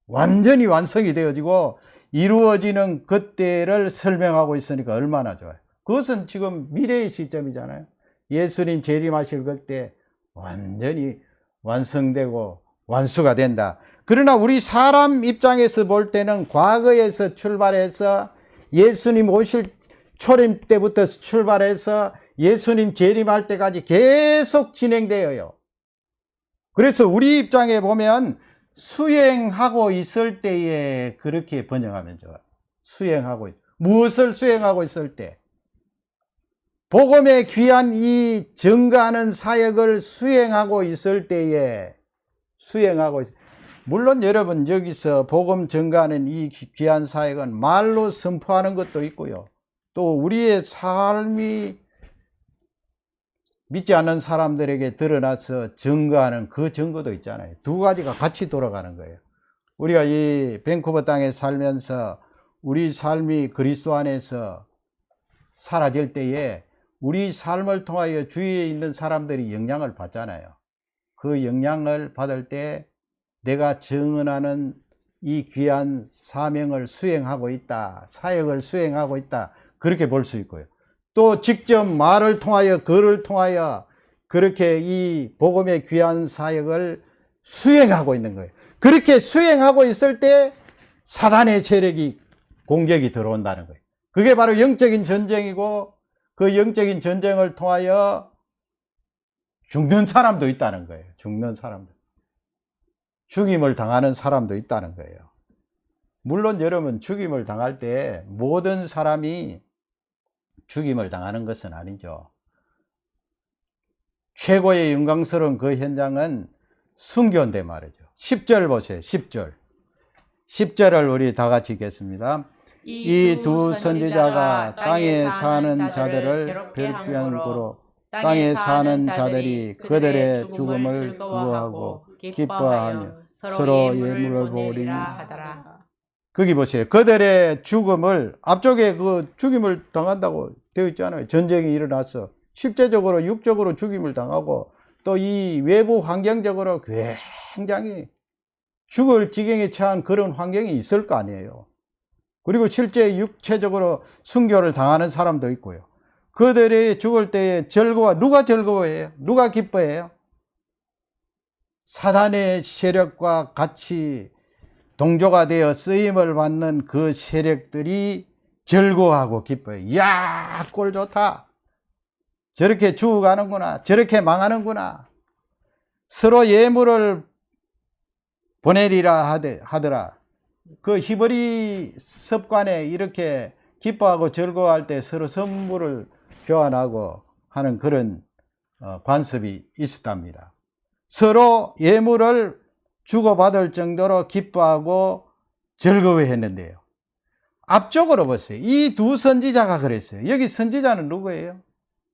완전히 완성이 되어지고 이루어지는 그때를 설명하고 있으니까 얼마나 좋아요. 그것은 지금 미래의 시점이잖아요. 예수님 재림하실 그때 완전히 완성되고 완수가 된다. 그러나 우리 사람 입장에서 볼 때는 과거에서 출발해서 예수님 오실 초림 때부터 출발해서 예수님 재림할 때까지 계속 진행되어요. 그래서 우리 입장에 보면 수행하고 있을 때에 그렇게 번역하면 좋아요. 수행하고, 무엇을 수행하고 있을 때? 복음의 귀한 이 증거하는 사역을 수행하고 있을 때에 물론 여러분 여기서 복음 증거하는 이 귀한 사역은 말로 선포하는 것도 있고요. 또 우리의 삶이 믿지 않는 사람들에게 드러나서 증거하는 그 증거도 있잖아요. 두 가지가 같이 돌아가는 거예요. 우리가 이 밴쿠버 땅에 살면서 우리 삶이 그리스도 안에서 사라질 때에 우리 삶을 통하여 주위에 있는 사람들이 영향을 받잖아요. 그 영향을 받을 때 내가 증언하는 이 귀한 사명을 수행하고 있다, 사역을 수행하고 있다, 그렇게 볼 수 있고요. 또 직접 말을 통하여, 글을 통하여 그렇게 이 복음의 귀한 사역을 수행하고 있는 거예요. 그렇게 수행하고 있을 때 사단의 세력이 공격이 들어온다는 거예요. 그게 바로 영적인 전쟁이고, 그 영적인 전쟁을 통하여 죽는 사람도 있다는 거예요. 죽는 사람도. 죽임을 당하는 사람도 있다는 거예요. 물론 여러분, 죽임을 당할 때 모든 사람이 죽임을 당하는 것은 아니죠. 최고의 영광스러운 그 현장은 순교인데 말이죠. 10절 보세요. 10절. 10절을 우리 다 같이 읽겠습니다. 이 두 선지자가 땅에 사는 자들을 괴롭게 함으로 땅에 사는 자들이 그들의 죽음을 두려워하고 기뻐하며 서로 예물을 보리라 하더라. 거기 보세요. 그들의 죽음을, 앞쪽에 그 죽임을 당한다고 되어 있잖아요. 전쟁이 일어나서 실제적으로 육적으로 죽임을 당하고 또 이 외부 환경적으로 굉장히 죽을 지경에 처한 그런 환경이 있을 거 아니에요. 그리고 실제 육체적으로 순교를 당하는 사람도 있고요. 그들이 죽을 때에 누가 즐거워해요? 누가 기뻐해요? 사단의 세력과 같이 동조가 되어 쓰임을 받는 그 세력들이 즐거워하고 기뻐해요. 이야, 꼴 좋다. 저렇게 죽어가는구나. 저렇게 망하는구나. 서로 예물을 보내리라 하더라. 그 히브리 습관에 이렇게 기뻐하고 즐거워할 때 서로 선물을 교환하고 하는 그런 관습이 있었답니다. 서로 예물을 주고받을 정도로 기뻐하고 즐거워했는데요. 앞쪽으로 보세요. 이 두 선지자가 그랬어요. 여기 선지자는 누구예요?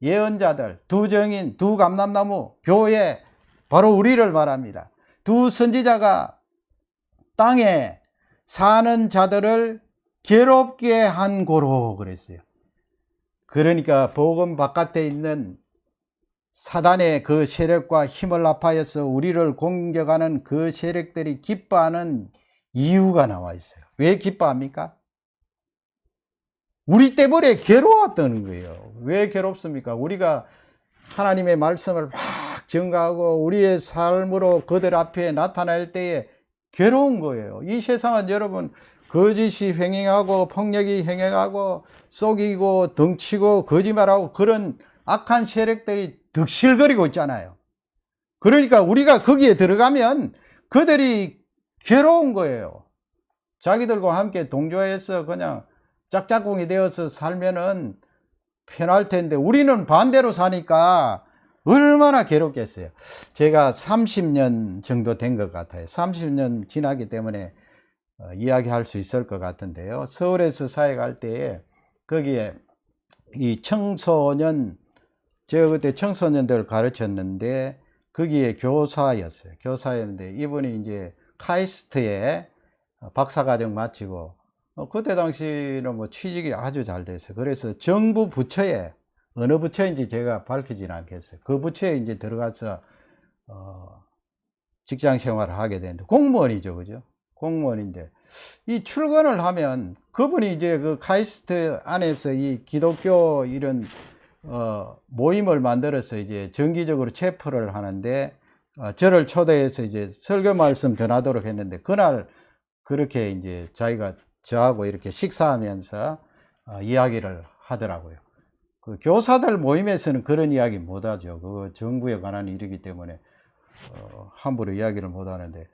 예언자들, 두 정인, 두 감람나무, 교회, 바로 우리를 말합니다. 두 선지자가 땅에 사는 자들을 괴롭게 한 고로 그랬어요. 그러니까 복음 바깥에 있는 사단의 그 세력과 힘을 합하여서 우리를 공격하는 그 세력들이 기뻐하는 이유가 나와 있어요. 왜 기뻐합니까? 우리 때문에 괴로웠다는 거예요. 왜 괴롭습니까? 우리가 하나님의 말씀을 막 증거하고 우리의 삶으로 그들 앞에 나타날 때에 괴로운 거예요. 이 세상은 여러분 거짓이 횡행하고 폭력이 횡행하고 속이고 덩치고 거짓말하고 그런 악한 세력들이 득실거리고 있잖아요. 그러니까 우리가 거기에 들어가면 그들이 괴로운 거예요. 자기들과 함께 동조해서 그냥 짝짝꿍이 되어서 살면은 편할 텐데 우리는 반대로 사니까 얼마나 괴롭겠어요. 제가 30년 정도 된 것 같아요. 30년 지나기 때문에 이야기할 수 있을 것 같은데요. 서울에서 사역할 때에 거기에 이 청소년, 제가 그때 청소년들 가르쳤는데 거기에 교사였어요. 교사였는데 이분이 이제 카이스트에 박사과정 마치고 그때 당시는 뭐 취직이 아주 잘 됐어요. 그래서 정부 부처에, 어느 부처인지 제가 밝히지는 않겠어요. 그 부처에 이제 들어가서 직장 생활을 하게 되는데 공무원이죠, 그죠? 공무원인데 이 출근을 하면 그분이 이제 그 카이스트 안에서 이 기독교 이런 모임을 만들어서 이제 정기적으로 체프를 하는데 저를 초대해서 이제 설교 말씀 전하도록 했는데 그날 그렇게 이제 자기가 저하고 이렇게 식사하면서 이야기를 하더라고요. 그 교사들 모임에서는 그런 이야기 못 하죠. 그 정부에 관한 일이기 때문에 함부로 이야기를 못 하는데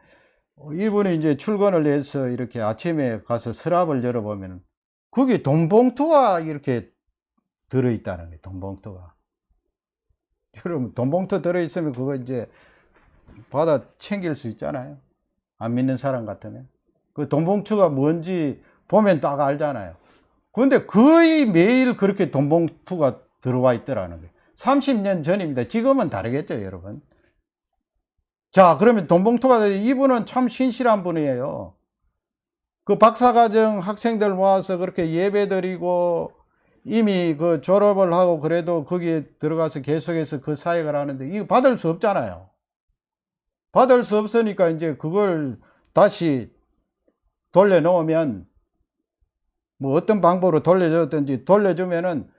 이분이 이제 출근을 해서 이렇게 아침에 가서 서랍을 열어보면 거기 돈봉투가 이렇게 들어있다는 거예요. 돈봉투가. 여러분 돈봉투 들어있으면 그거 이제 받아 챙길 수 있잖아요. 안 믿는 사람 같으면. 그 돈봉투가 뭔지 보면 딱 알잖아요. 근데 거의 매일 그렇게 돈봉투가 들어와 있더라는 거예요. 30년 전입니다. 지금은 다르겠죠, 여러분. 자, 그러면 돈봉투가, 이분은 참 신실한 분이에요. 그 박사과정 학생들 모아서 그렇게 예배 드리고 이미 그 졸업을 하고 그래도 거기에 들어가서 계속해서 그 사역을 하는데 이거 받을 수 없잖아요. 받을 수 없으니까 이제 그걸 다시 돌려놓으면 뭐 어떤 방법으로 돌려줬든지 돌려주면은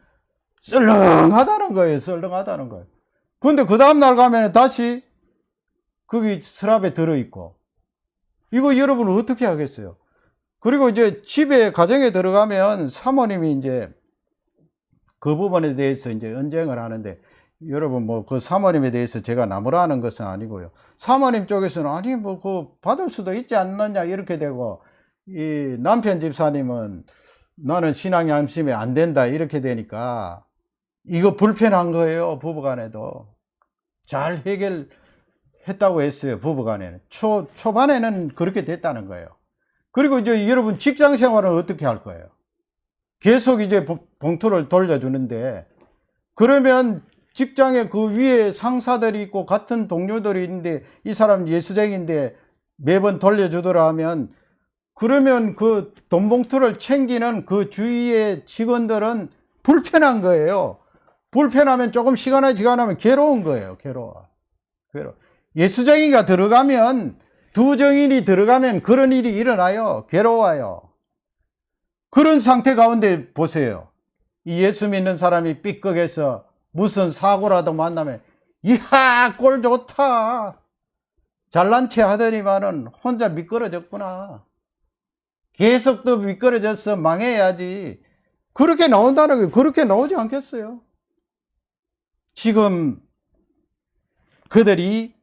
썰렁하다는 거예요. 썰렁하다는 거예요. 근데 그 다음날 가면 다시 거기 서랍에 들어있고 이거 여러분 어떻게 하겠어요? 그리고 이제 집에 가정에 들어가면 사모님이 이제 그 부분에 대해서 이제 언쟁을 하는데 여러분 뭐 그 사모님에 대해서 제가 나무라 하는 것은 아니고요. 사모님 쪽에서는 아니 뭐 그 받을 수도 있지 않느냐 이렇게 되고 이 남편 집사님은 나는 신앙 양심이 안 된다 이렇게 되니까 이거 불편한 거예요. 부부간에도 잘 해결했다고 했어요. 부부간에는 초반에는 그렇게 됐다는 거예요. 그리고 이제 여러분 직장 생활은 어떻게 할 거예요? 계속 이제 봉투를 돌려주는데 그러면 직장에 그 위에 상사들이 있고 같은 동료들이 있는데 이 사람 예수쟁인데 매번 돌려주더라 하면 그러면 그 돈봉투를 챙기는 그 주위의 직원들은 불편한 거예요. 불편하면 조금 시간이 지나면 괴로운 거예요. 괴로워. 예수쟁이가 들어가면 두 정인이 들어가면 그런 일이 일어나요. 괴로워요. 그런 상태 가운데 보세요. 이 예수 믿는 사람이 삐걱해서 무슨 사고라도 만나면 이야 꼴 좋다. 잘난 체 하더니만은 혼자 미끄러졌구나. 계속 또 미끄러져서 망해야지. 그렇게 나온다는 거예요. 그렇게 나오지 않겠어요? 지금 그들이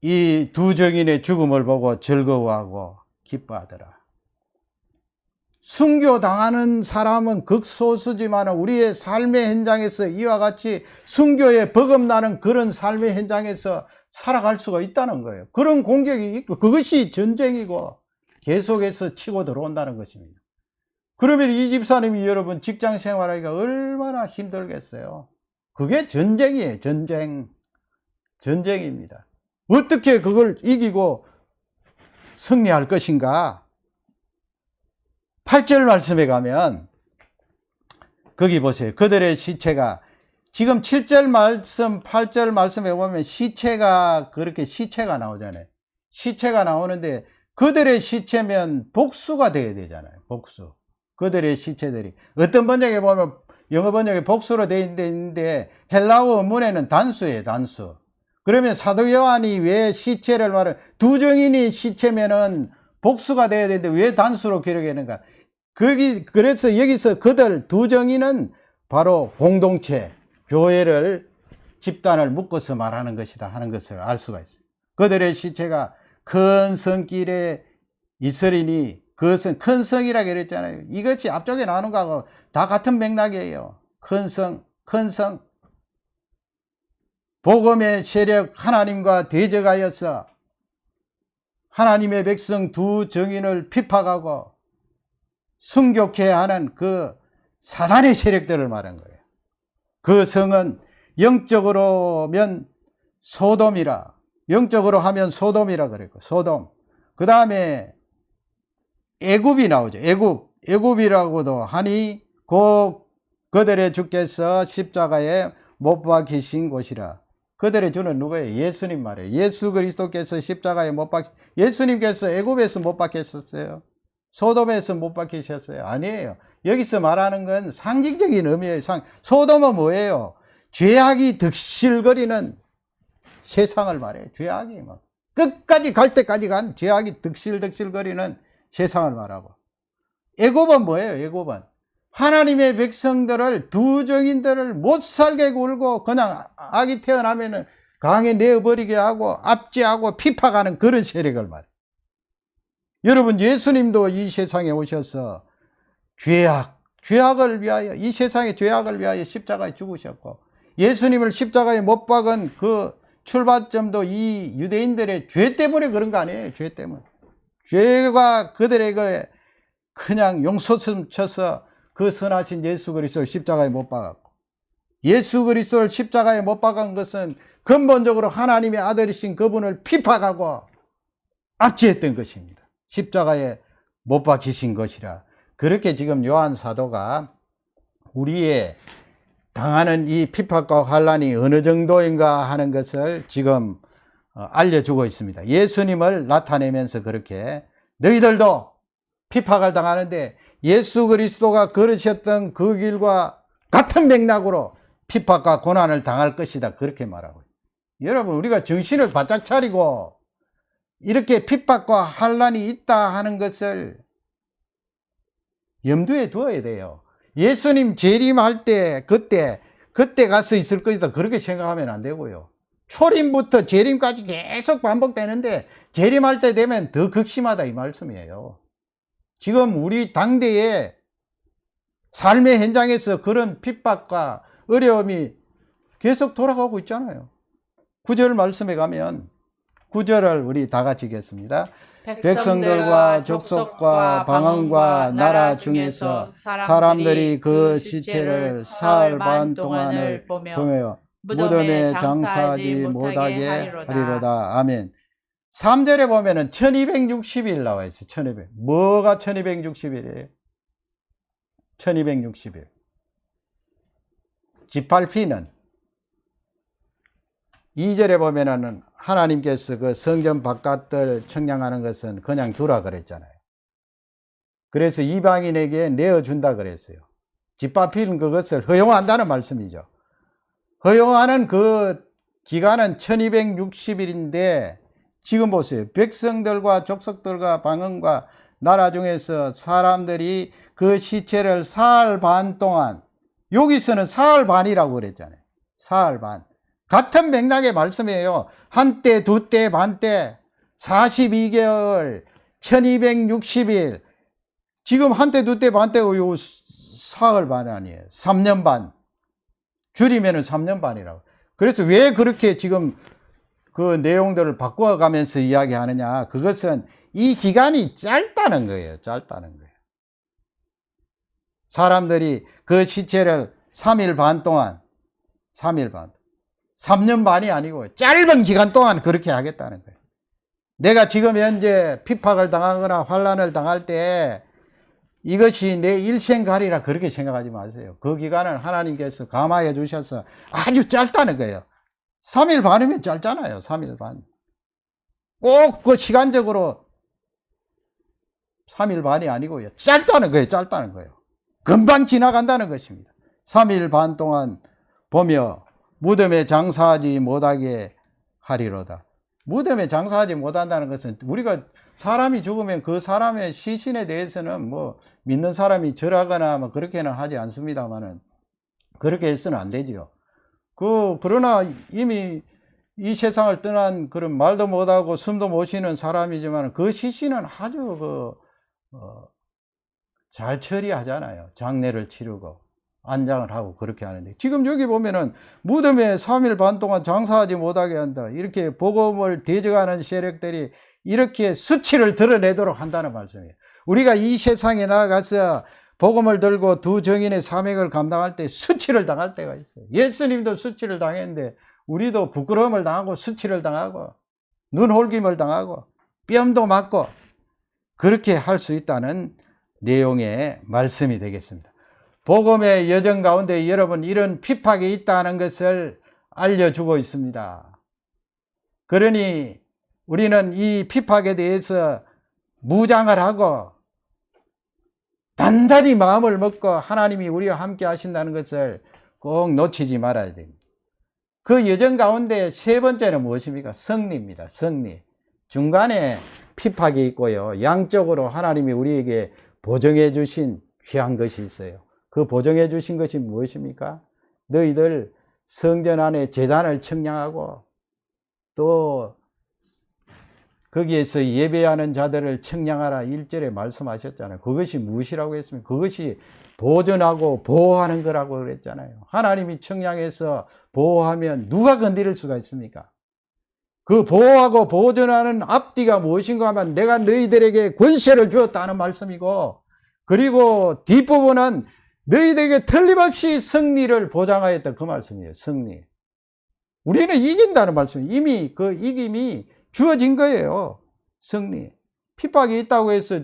이 두 정인의 죽음을 보고 즐거워하고 기뻐하더라. 순교당하는 사람은 극소수지만 우리의 삶의 현장에서 이와 같이 순교에 버금나는 그런 삶의 현장에서 살아갈 수가 있다는 거예요. 그런 공격이 있고 그것이 전쟁이고 계속해서 치고 들어온다는 것입니다. 그러면 이 집사님이 여러분 직장 생활하기가 얼마나 힘들겠어요. 그게 전쟁이에요. 전쟁입니다. 어떻게 그걸 이기고 승리할 것인가? 8절 말씀에 가면 거기 보세요. 그들의 시체가 지금 7절 말씀 8절 말씀에 보면 시체가 그렇게 시체가 나오잖아요. 시체가 나오는데 그들의 시체면 복수가 돼야 되잖아요. 복수. 그들의 시체들이 어떤 번역에 보면 영어 번역에 복수로 되어 있는데 헬라어 원문에는 단수예요. 단수. 그러면 사도 요한이 왜 시체를 말해 두 정인이 시체면은 복수가 돼야 되는데 왜 단수로 기록했는가? 그래서 여기서 그들 두 정인은 바로 공동체, 교회를, 집단을 묶어서 말하는 것이다 하는 것을 알 수가 있어요. 그들의 시체가 큰 성길에 있으리니 그것은 큰 성이라고 그랬잖아요. 이것이 앞쪽에 나오는 거하고 다 같은 맥락이에요. 큰 성, 큰 성. 복음의 세력 하나님과 대적하여서 하나님의 백성 두 정인을 핍박하고 순교케 하는 그 사단의 세력들을 말한 거예요. 그 성은 영적으로면 소돔이라, 영적으로 하면 소돔이라 그랬고, 소돔. 그 다음에 애굽이 나오죠. 애굽이라고도 하니 그들의 주께서 십자가에 못 박히신 곳이라. 그들의 주는 누구예요? 예수님 말이에요. 예수 그리스도께서 십자가에 예수님께서 애굽에서 못 박히셨어요? 소돔에서 못 박히셨어요? 아니에요. 여기서 말하는 건 상징적인 의미예요. 소돔은 뭐예요? 죄악이 득실거리는 세상을 말해요. 죄악이 막 끝까지 갈 때까지 간 죄악이 득실거리는 세상을 말하고. 애굽은 뭐예요? 애굽은 하나님의 백성들을 두 정인들을 못 살게 굴고 그냥 악이 태어나면은 강에 내어버리게 하고 압제하고 핍박하는 그런 세력을 말해요. 여러분 예수님도 이 세상에 오셔서 죄악, 죄악을 위하여, 이 세상의 죄악을 위하여 십자가에 죽으셨고, 예수님을 십자가에 못 박은 그 출발점도 이 유대인들의 죄 때문에 그런 거 아니에요. 죄 때문에. 죄가 그들에게 그냥 용솟음 쳐서 그 선하신 예수 그리스도를 십자가에 못 박았고, 예수 그리스도를 십자가에 못 박은 것은 근본적으로 하나님의 아들이신 그분을 핍박하고 압제했던 것입니다. 십자가에 못 박히신 것이라. 그렇게 지금 요한 사도가 우리의 당하는 이 핍박과 환난이 어느 정도인가 하는 것을 지금 알려주고 있습니다. 예수님을 나타내면서 그렇게 너희들도 핍박을 당하는데 예수 그리스도가 걸으셨던 그 길과 같은 맥락으로 핍박과 고난을 당할 것이다. 그렇게 말하고 있습니다. 여러분, 우리가 정신을 바짝 차리고 이렇게 핍박과 환난이 있다 하는 것을 염두에 두어야 돼요. 예수님 재림할 때 그때 가서 있을 것이다. 그렇게 생각하면 안 되고요. 초림부터 재림까지 계속 반복되는데 재림할 때 되면 더 극심하다 이 말씀이에요. 지금 우리 당대의 삶의 현장에서 그런 핍박과 어려움이 계속 돌아가고 있잖아요. 9절 말씀에 가면 9절을 우리 다 같이 읽겠습니다. 백성들과 족속과 방언과 나라 중에서 사람들이 그 시체를 사흘 반 동안을 보며 무덤에 장사하지 못하게 하리로다. 아멘. 3절에 보면은 1260일 나와 있어요. 1200. 뭐가 1260일이에요? 1260일. 지팔피는 2절에 보면은 하나님께서 그 성전 바깥을 청량하는 것은 그냥 두라 그랬잖아요. 그래서 이방인에게 내어준다 그랬어요. 짓밟히는 그것을 허용한다는 말씀이죠. 허용하는 그 기간은 1260일인데 지금 보세요. 백성들과 족속들과 방언과 나라 중에서 사람들이 그 시체를 사흘 반 동안, 여기서는 사흘 반이라고 그랬잖아요. 사흘 반. 같은 맥락의 말씀이에요. 한때, 두때, 반때, 42개월, 1260일. 지금 한때, 두때, 반때고 요 사흘 반 아니에요. 3년 반. 줄이면은 3년 반이라고. 그래서 왜 그렇게 지금 그 내용들을 바꿔가면서 이야기하느냐. 그것은 이 기간이 짧다는 거예요. 짧다는 거예요. 사람들이 그 시체를 3일 반 동안, 3일 반. 3년 반이 아니고 짧은 기간 동안 그렇게 하겠다는 거예요. 내가 지금 현재 핍박을 당하거나 환난을 당할 때 이것이 내 일생가리라 그렇게 생각하지 마세요. 그 기간은 하나님께서 감화해 주셔서 아주 짧다는 거예요. 3일 반이면 짧잖아요. 3일 반. 꼭 그 시간적으로 3일 반이 아니고요. 짧다는 거예요. 짧다는 거예요. 금방 지나간다는 것입니다. 3일 반 동안 보며 무덤에 장사하지 못하게 하리로다. 무덤에 장사하지 못한다는 것은 우리가 사람이 죽으면 그 사람의 시신에 대해서는 뭐 믿는 사람이 절하거나 뭐 그렇게는 하지 않습니다만은 그렇게 해서는 안 되지요. 그러나 이미 이 세상을 떠난 그런 말도 못하고 숨도 못 쉬는 사람이지만 그 시신은 아주 잘 처리하잖아요. 장례를 치르고 안장을 하고 그렇게 하는데 지금 여기 보면은 무덤에 3일 반 동안 장사하지 못하게 한다. 이렇게 복음을 대적하는 세력들이 이렇게 수치를 드러내도록 한다는 말씀이에요. 우리가 이 세상에 나가서 복음을 들고 두 정인의 사명을 감당할 때 수치를 당할 때가 있어요. 예수님도 수치를 당했는데 우리도 부끄러움을 당하고 수치를 당하고 눈홀김을 당하고 뺨도 맞고 그렇게 할 수 있다는 내용의 말씀이 되겠습니다. 복음의 여정 가운데 여러분 이런 핍박이 있다는 것을 알려주고 있습니다. 그러니 우리는 이 핍박에 대해서 무장을 하고 단단히 마음을 먹고 하나님이 우리와 함께 하신다는 것을 꼭 놓치지 말아야 됩니다. 그 여정 가운데 세 번째는 무엇입니까? 승리입니다. 승리. 중간에 핍박이 있고요. 양쪽으로 하나님이 우리에게 보정해 주신 귀한 것이 있어요. 그 보정해 주신 것이 무엇입니까? 너희들 성전 안에 제단을 청량하고 또 거기에서 예배하는 자들을 청량하라 1절에 말씀하셨잖아요. 그것이 무엇이라고 했습니까? 그것이 보존하고 보호하는 거라고 그랬잖아요. 하나님이 청량해서 보호하면 누가 건드릴 수가 있습니까? 그 보호하고 보존하는 앞뒤가 무엇인가 하면 내가 너희들에게 권세를 주었다는 말씀이고, 그리고 뒷부분은 너희들에게 틀림없이 승리를 보장하였다 그 말씀이에요. 승리. 우리는 이긴다는 말씀이에요. 이미 그 이김이 주어진 거예요. 승리. 핍박이 있다고 해서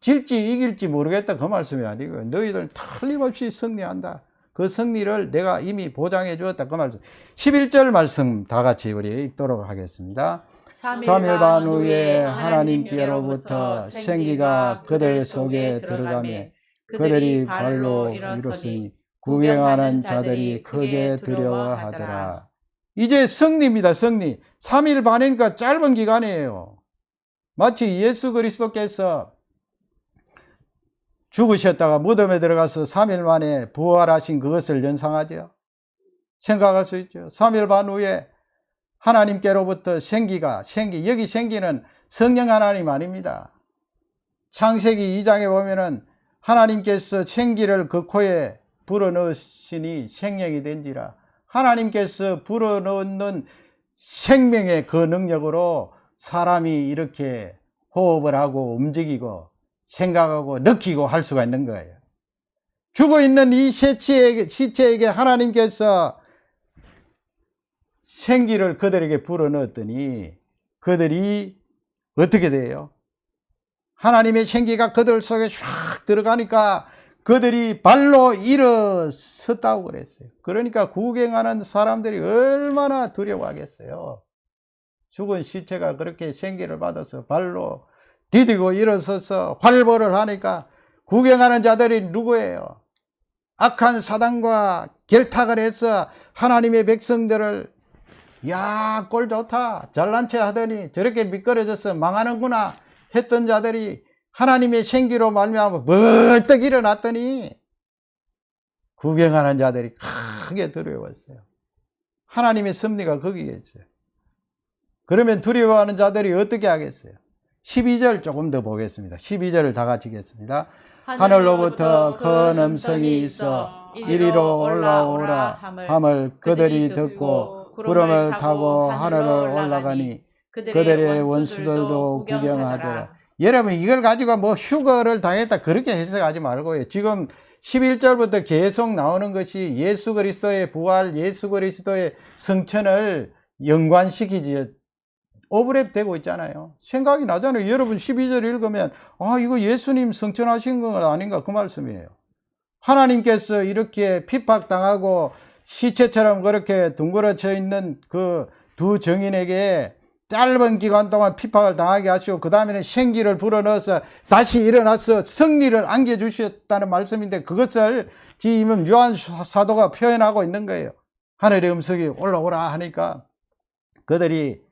질지 이길지 모르겠다 그 말씀이 아니고요. 너희들 틀림없이 승리한다. 그 승리를 내가 이미 보장해 주었다 그 말씀. 11절 말씀 다 같이 우리 읽도록 하겠습니다. 3일 반 후에 하나님께로부터 생기가 그들 속에 들어가며 그들이 발로 이뤘으니 구경하는 자들이 크게 두려워하더라. 이제 승리입니다. 승리. 3일 반이니까 짧은 기간이에요. 마치 예수 그리스도께서 죽으셨다가 무덤에 들어가서 3일 만에 부활하신 그것을 연상하죠. 생각할 수 있죠. 3일 반 후에 하나님께로부터 여기 생기는 성령 하나님 아닙니다. 창세기 2장에 보면은 하나님께서 생기를 그 코에 불어넣으시니 생명이 된지라. 하나님께서 불어넣는 생명의 그 능력으로 사람이 이렇게 호흡을 하고 움직이고 생각하고 느끼고 할 수가 있는 거예요. 죽어있는 이 시체에게 하나님께서 생기를 그들에게 불어넣었더니 그들이 어떻게 돼요? 하나님의 생기가 그들 속에 쫙 들어가니까 그들이 발로 일어섰다고 그랬어요. 그러니까 구경하는 사람들이 얼마나 두려워하겠어요. 죽은 시체가 그렇게 생기를 받아서 발로 디디고 일어서서 활보를 하니까 구경하는 자들이 누구예요? 악한 사단과 결탁을 해서 하나님의 백성들을 야, 꼴 좋다, 잘난 체 하더니 저렇게 미끄러져서 망하는구나 했던 자들이 하나님의 생기로 말미암아 벌떡 일어났더니 구경하는 자들이 크게 두려웠어요. 하나님의 섭리가 거기에 있어요. 그러면 두려워하는 자들이 어떻게 하겠어요? 12절 조금 더 보겠습니다. 12절을 다 같이 읽겠습니다. 하늘로부터 큰 음성이 있어 이리로 올라오라 함을 그들이 듣고 구름을 타고 하늘을 올라가니 그들의 원수들도 구경하더라. 여러분 이걸 가지고 뭐 휴거를 당했다 그렇게 해석하지 말고요. 지금 11절부터 계속 나오는 것이 예수 그리스도의 부활, 예수 그리스도의 성천을 연관시키지 오버랩 되고 있잖아요. 생각이 나잖아요. 여러분 12절 읽으면 이거 예수님 성천하신 건 아닌가 그 말씀이에요. 하나님께서 이렇게 핍박당하고 시체처럼 그렇게 둥그러져 있는 그 두 정인에게 짧은 기간 동안 핍박을 당하게 하시고 그 다음에는 생기를 불어넣어서 다시 일어나서 승리를 안겨주셨다는 말씀인데 그것을 지금 요한 사도가 표현하고 있는 거예요. 하늘의 음성이 올라오라 하니까 그들이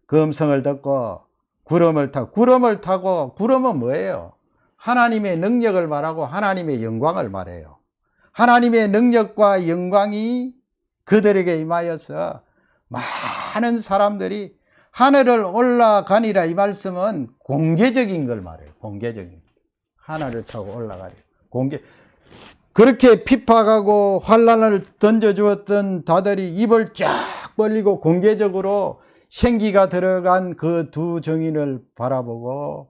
그 음성을 듣고 구름을 타고 구름은 뭐예요? 하나님의 능력을 말하고 하나님의 영광을 말해요. 하나님의 능력과 영광이 그들에게 임하여서 많은 사람들이 하늘을 올라가니라. 이 말씀은 공개적인 걸 말해요. 공개적인. 하늘을 타고 올라가려. 그렇게 핍박하고 환난을 던져주었던 다들이 입을 쫙 벌리고 공개적으로 생기가 들어간 그 두 정인을 바라보고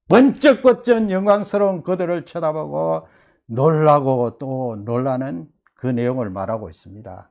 번쩍번쩍 영광스러운 그들을 쳐다보고 놀라고 또 놀라는 그 내용을 말하고 있습니다.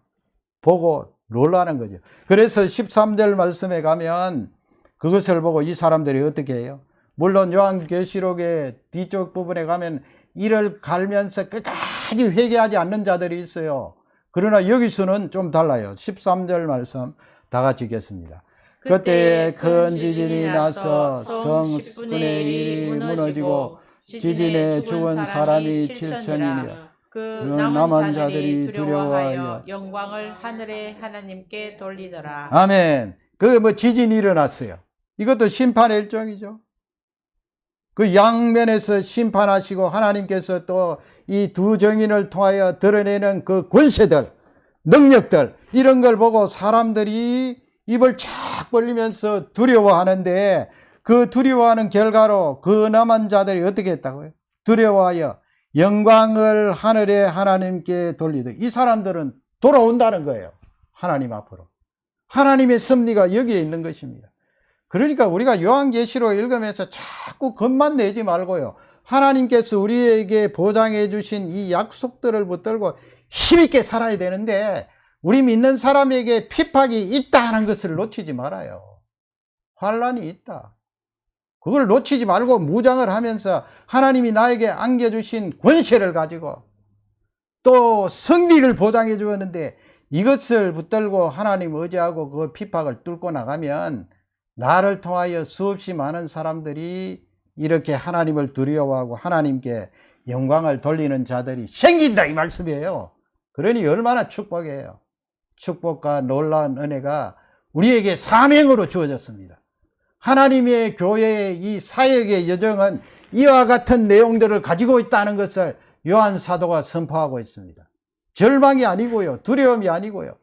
보고 놀라는 거죠. 그래서 13절 말씀에 가면 그것을 보고 이 사람들이 어떻게 해요? 물론 요한계시록의 뒤쪽 부분에 가면 이를 갈면서 끝까지 회개하지 않는 자들이 있어요. 그러나 여기서는 좀 달라요. 13절 말씀 다 같이 읽겠습니다. 그때에 큰 지진이 나서 성 10분의 1이 무너지고 지진에 죽은 사람이 7천이며 그 남은 자들이 두려워하여 영광을 하늘의 하나님께 돌리더라. 아멘. 그 지진이 일어났어요. 이것도 심판의 일종이죠. 그 양면에서 심판하시고 하나님께서 또 이 두 정인을 통하여 드러내는 그 권세들, 능력들 이런 걸 보고 사람들이 입을 착 벌리면서 두려워하는데 그 두려워하는 결과로 그 남은 자들이 어떻게 했다고요? 두려워하여 영광을 하늘의 하나님께 돌리듯 이 사람들은 돌아온다는 거예요. 하나님 앞으로. 하나님의 섭리가 여기에 있는 것입니다. 그러니까 우리가 요한계시록 읽으면서 자꾸 겁만 내지 말고요. 하나님께서 우리에게 보장해 주신 이 약속들을 붙들고 힘있게 살아야 되는데 우리 믿는 사람에게 핍박이 있다는 것을 놓치지 말아요. 환란이 있다. 그걸 놓치지 말고 무장을 하면서 하나님이 나에게 안겨주신 권세를 가지고 또 승리를 보장해 주었는데 이것을 붙들고 하나님 의지하고 그 핍박을 뚫고 나가면 나를 통하여 수없이 많은 사람들이 이렇게 하나님을 두려워하고 하나님께 영광을 돌리는 자들이 생긴다 이 말씀이에요. 그러니 얼마나 축복이에요. 축복과 놀라운 은혜가 우리에게 사명으로 주어졌습니다. 하나님의 교회의 이 사역의 여정은 이와 같은 내용들을 가지고 있다는 것을 요한 사도가 선포하고 있습니다. 절망이 아니고요, 두려움이 아니고요,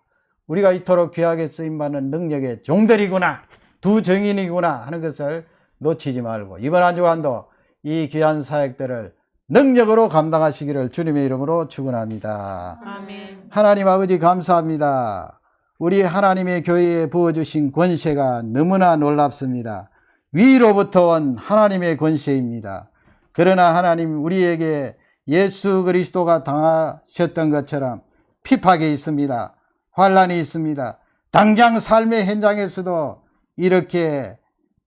우리가 이토록 귀하게 쓰임받는 능력의 종들이구나, 두 정인이구나 하는 것을 놓치지 말고 이번 한 주간도 이 귀한 사역들을 능력으로 감당하시기를 주님의 이름으로 축원합니다. 아멘. 하나님 아버지 감사합니다. 우리 하나님의 교회에 부어주신 권세가 너무나 놀랍습니다. 위로부터 온 하나님의 권세입니다. 그러나 하나님 우리에게 예수 그리스도가 당하셨던 것처럼 핍박이 있습니다. 환란이 있습니다. 당장 삶의 현장에서도 이렇게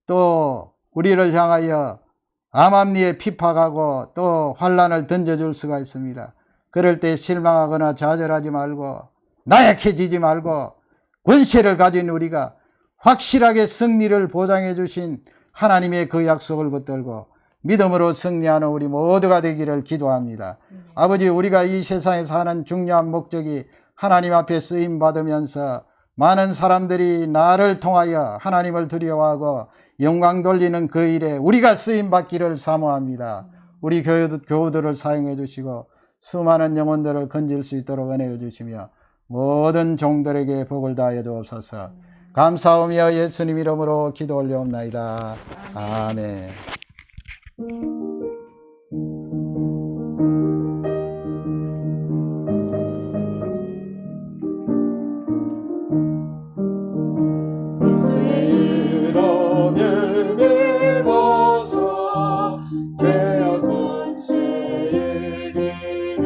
또 우리를 향하여 암암리에 핍박하고 또 환란을 던져줄 수가 있습니다. 그럴 때 실망하거나 좌절하지 말고 나약해지지 말고 권세를 가진 우리가 확실하게 승리를 보장해 주신 하나님의 그 약속을 붙들고 믿음으로 승리하는 우리 모두가 되기를 기도합니다. 아버지 우리가 이 세상에 사는 중요한 목적이 하나님 앞에 쓰임 받으면서 많은 사람들이 나를 통하여 하나님을 두려워하고 영광 돌리는 그 일에 우리가 쓰임 받기를 사모합니다. 우리 교우들을 사용해 주시고 수많은 영혼들을 건질 수 있도록 은혜해 주시며 모든 종들에게 복을 다하여 주옵소서. 감사하며 예수님 이름으로 기도 올려옵나이다. 아멘. 예수의 이름 일미워서 죄악 권세 이기네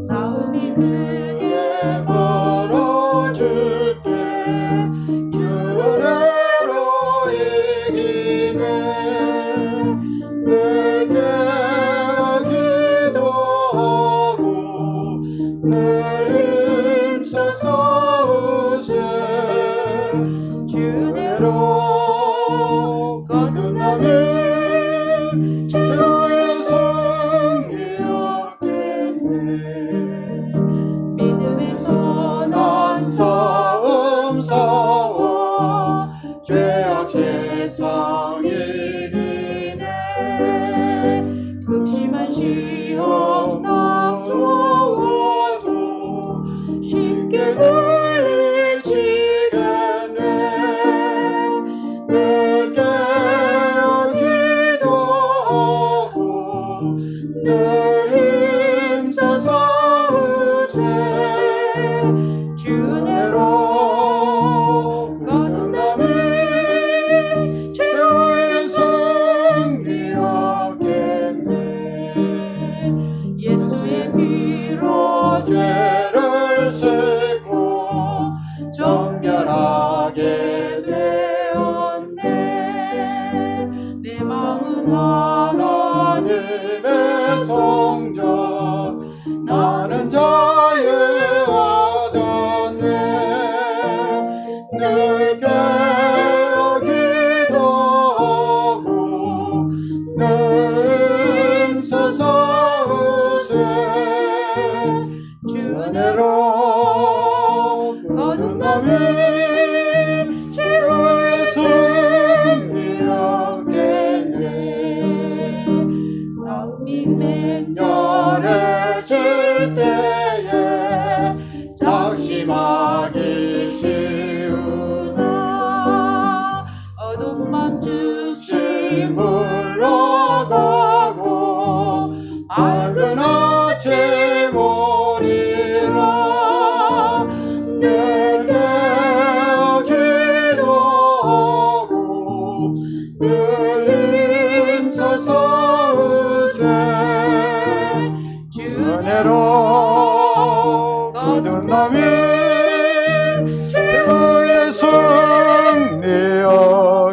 싸움이 크게 벌어줄게 주 은혜로 이기네 늘 기도하고 늘 힘써서 우세 주대로 주대로 거듭나는 주의 승리였겠네 믿음에서 난 싸움 싸워 죄악 세상 이기네 극심한 시험 닥쳐와도 쉽게 물리치겠네 늘 깨어 기도하고 늘 힘써서 우세 주대로 거듭나는 주의 승리였겠네 예수의 피로 죄를 씻고 정결하게 되었네 내 마음은 하나님의 성전 나는 자유하다네 늘 깨어 기도하고 늘 힘써서 우세 은혜로 거듭나는 주의 승리였겠네 싸움이 맹렬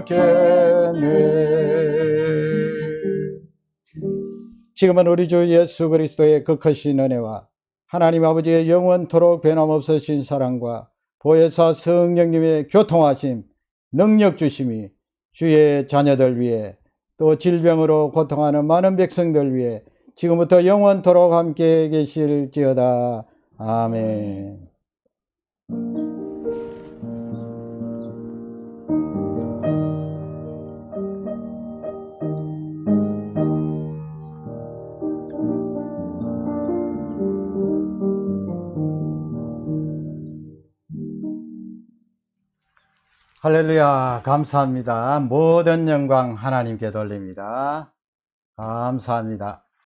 받겠네. 지금은 우리 주 예수 그리스도의 그 크신 은혜와 하나님 아버지의 영원토록 변함없으신 사랑과 보혜사 성령님의 교통하심, 능력 주심이 주의 자녀들 위해 또 질병으로 고통하는 많은 백성들 위해 지금부터 영원토록 함께 계실지어다. 아멘. 할렐루야, 감사합니다. 모든 영광 하나님께 돌립니다. 감사합니다.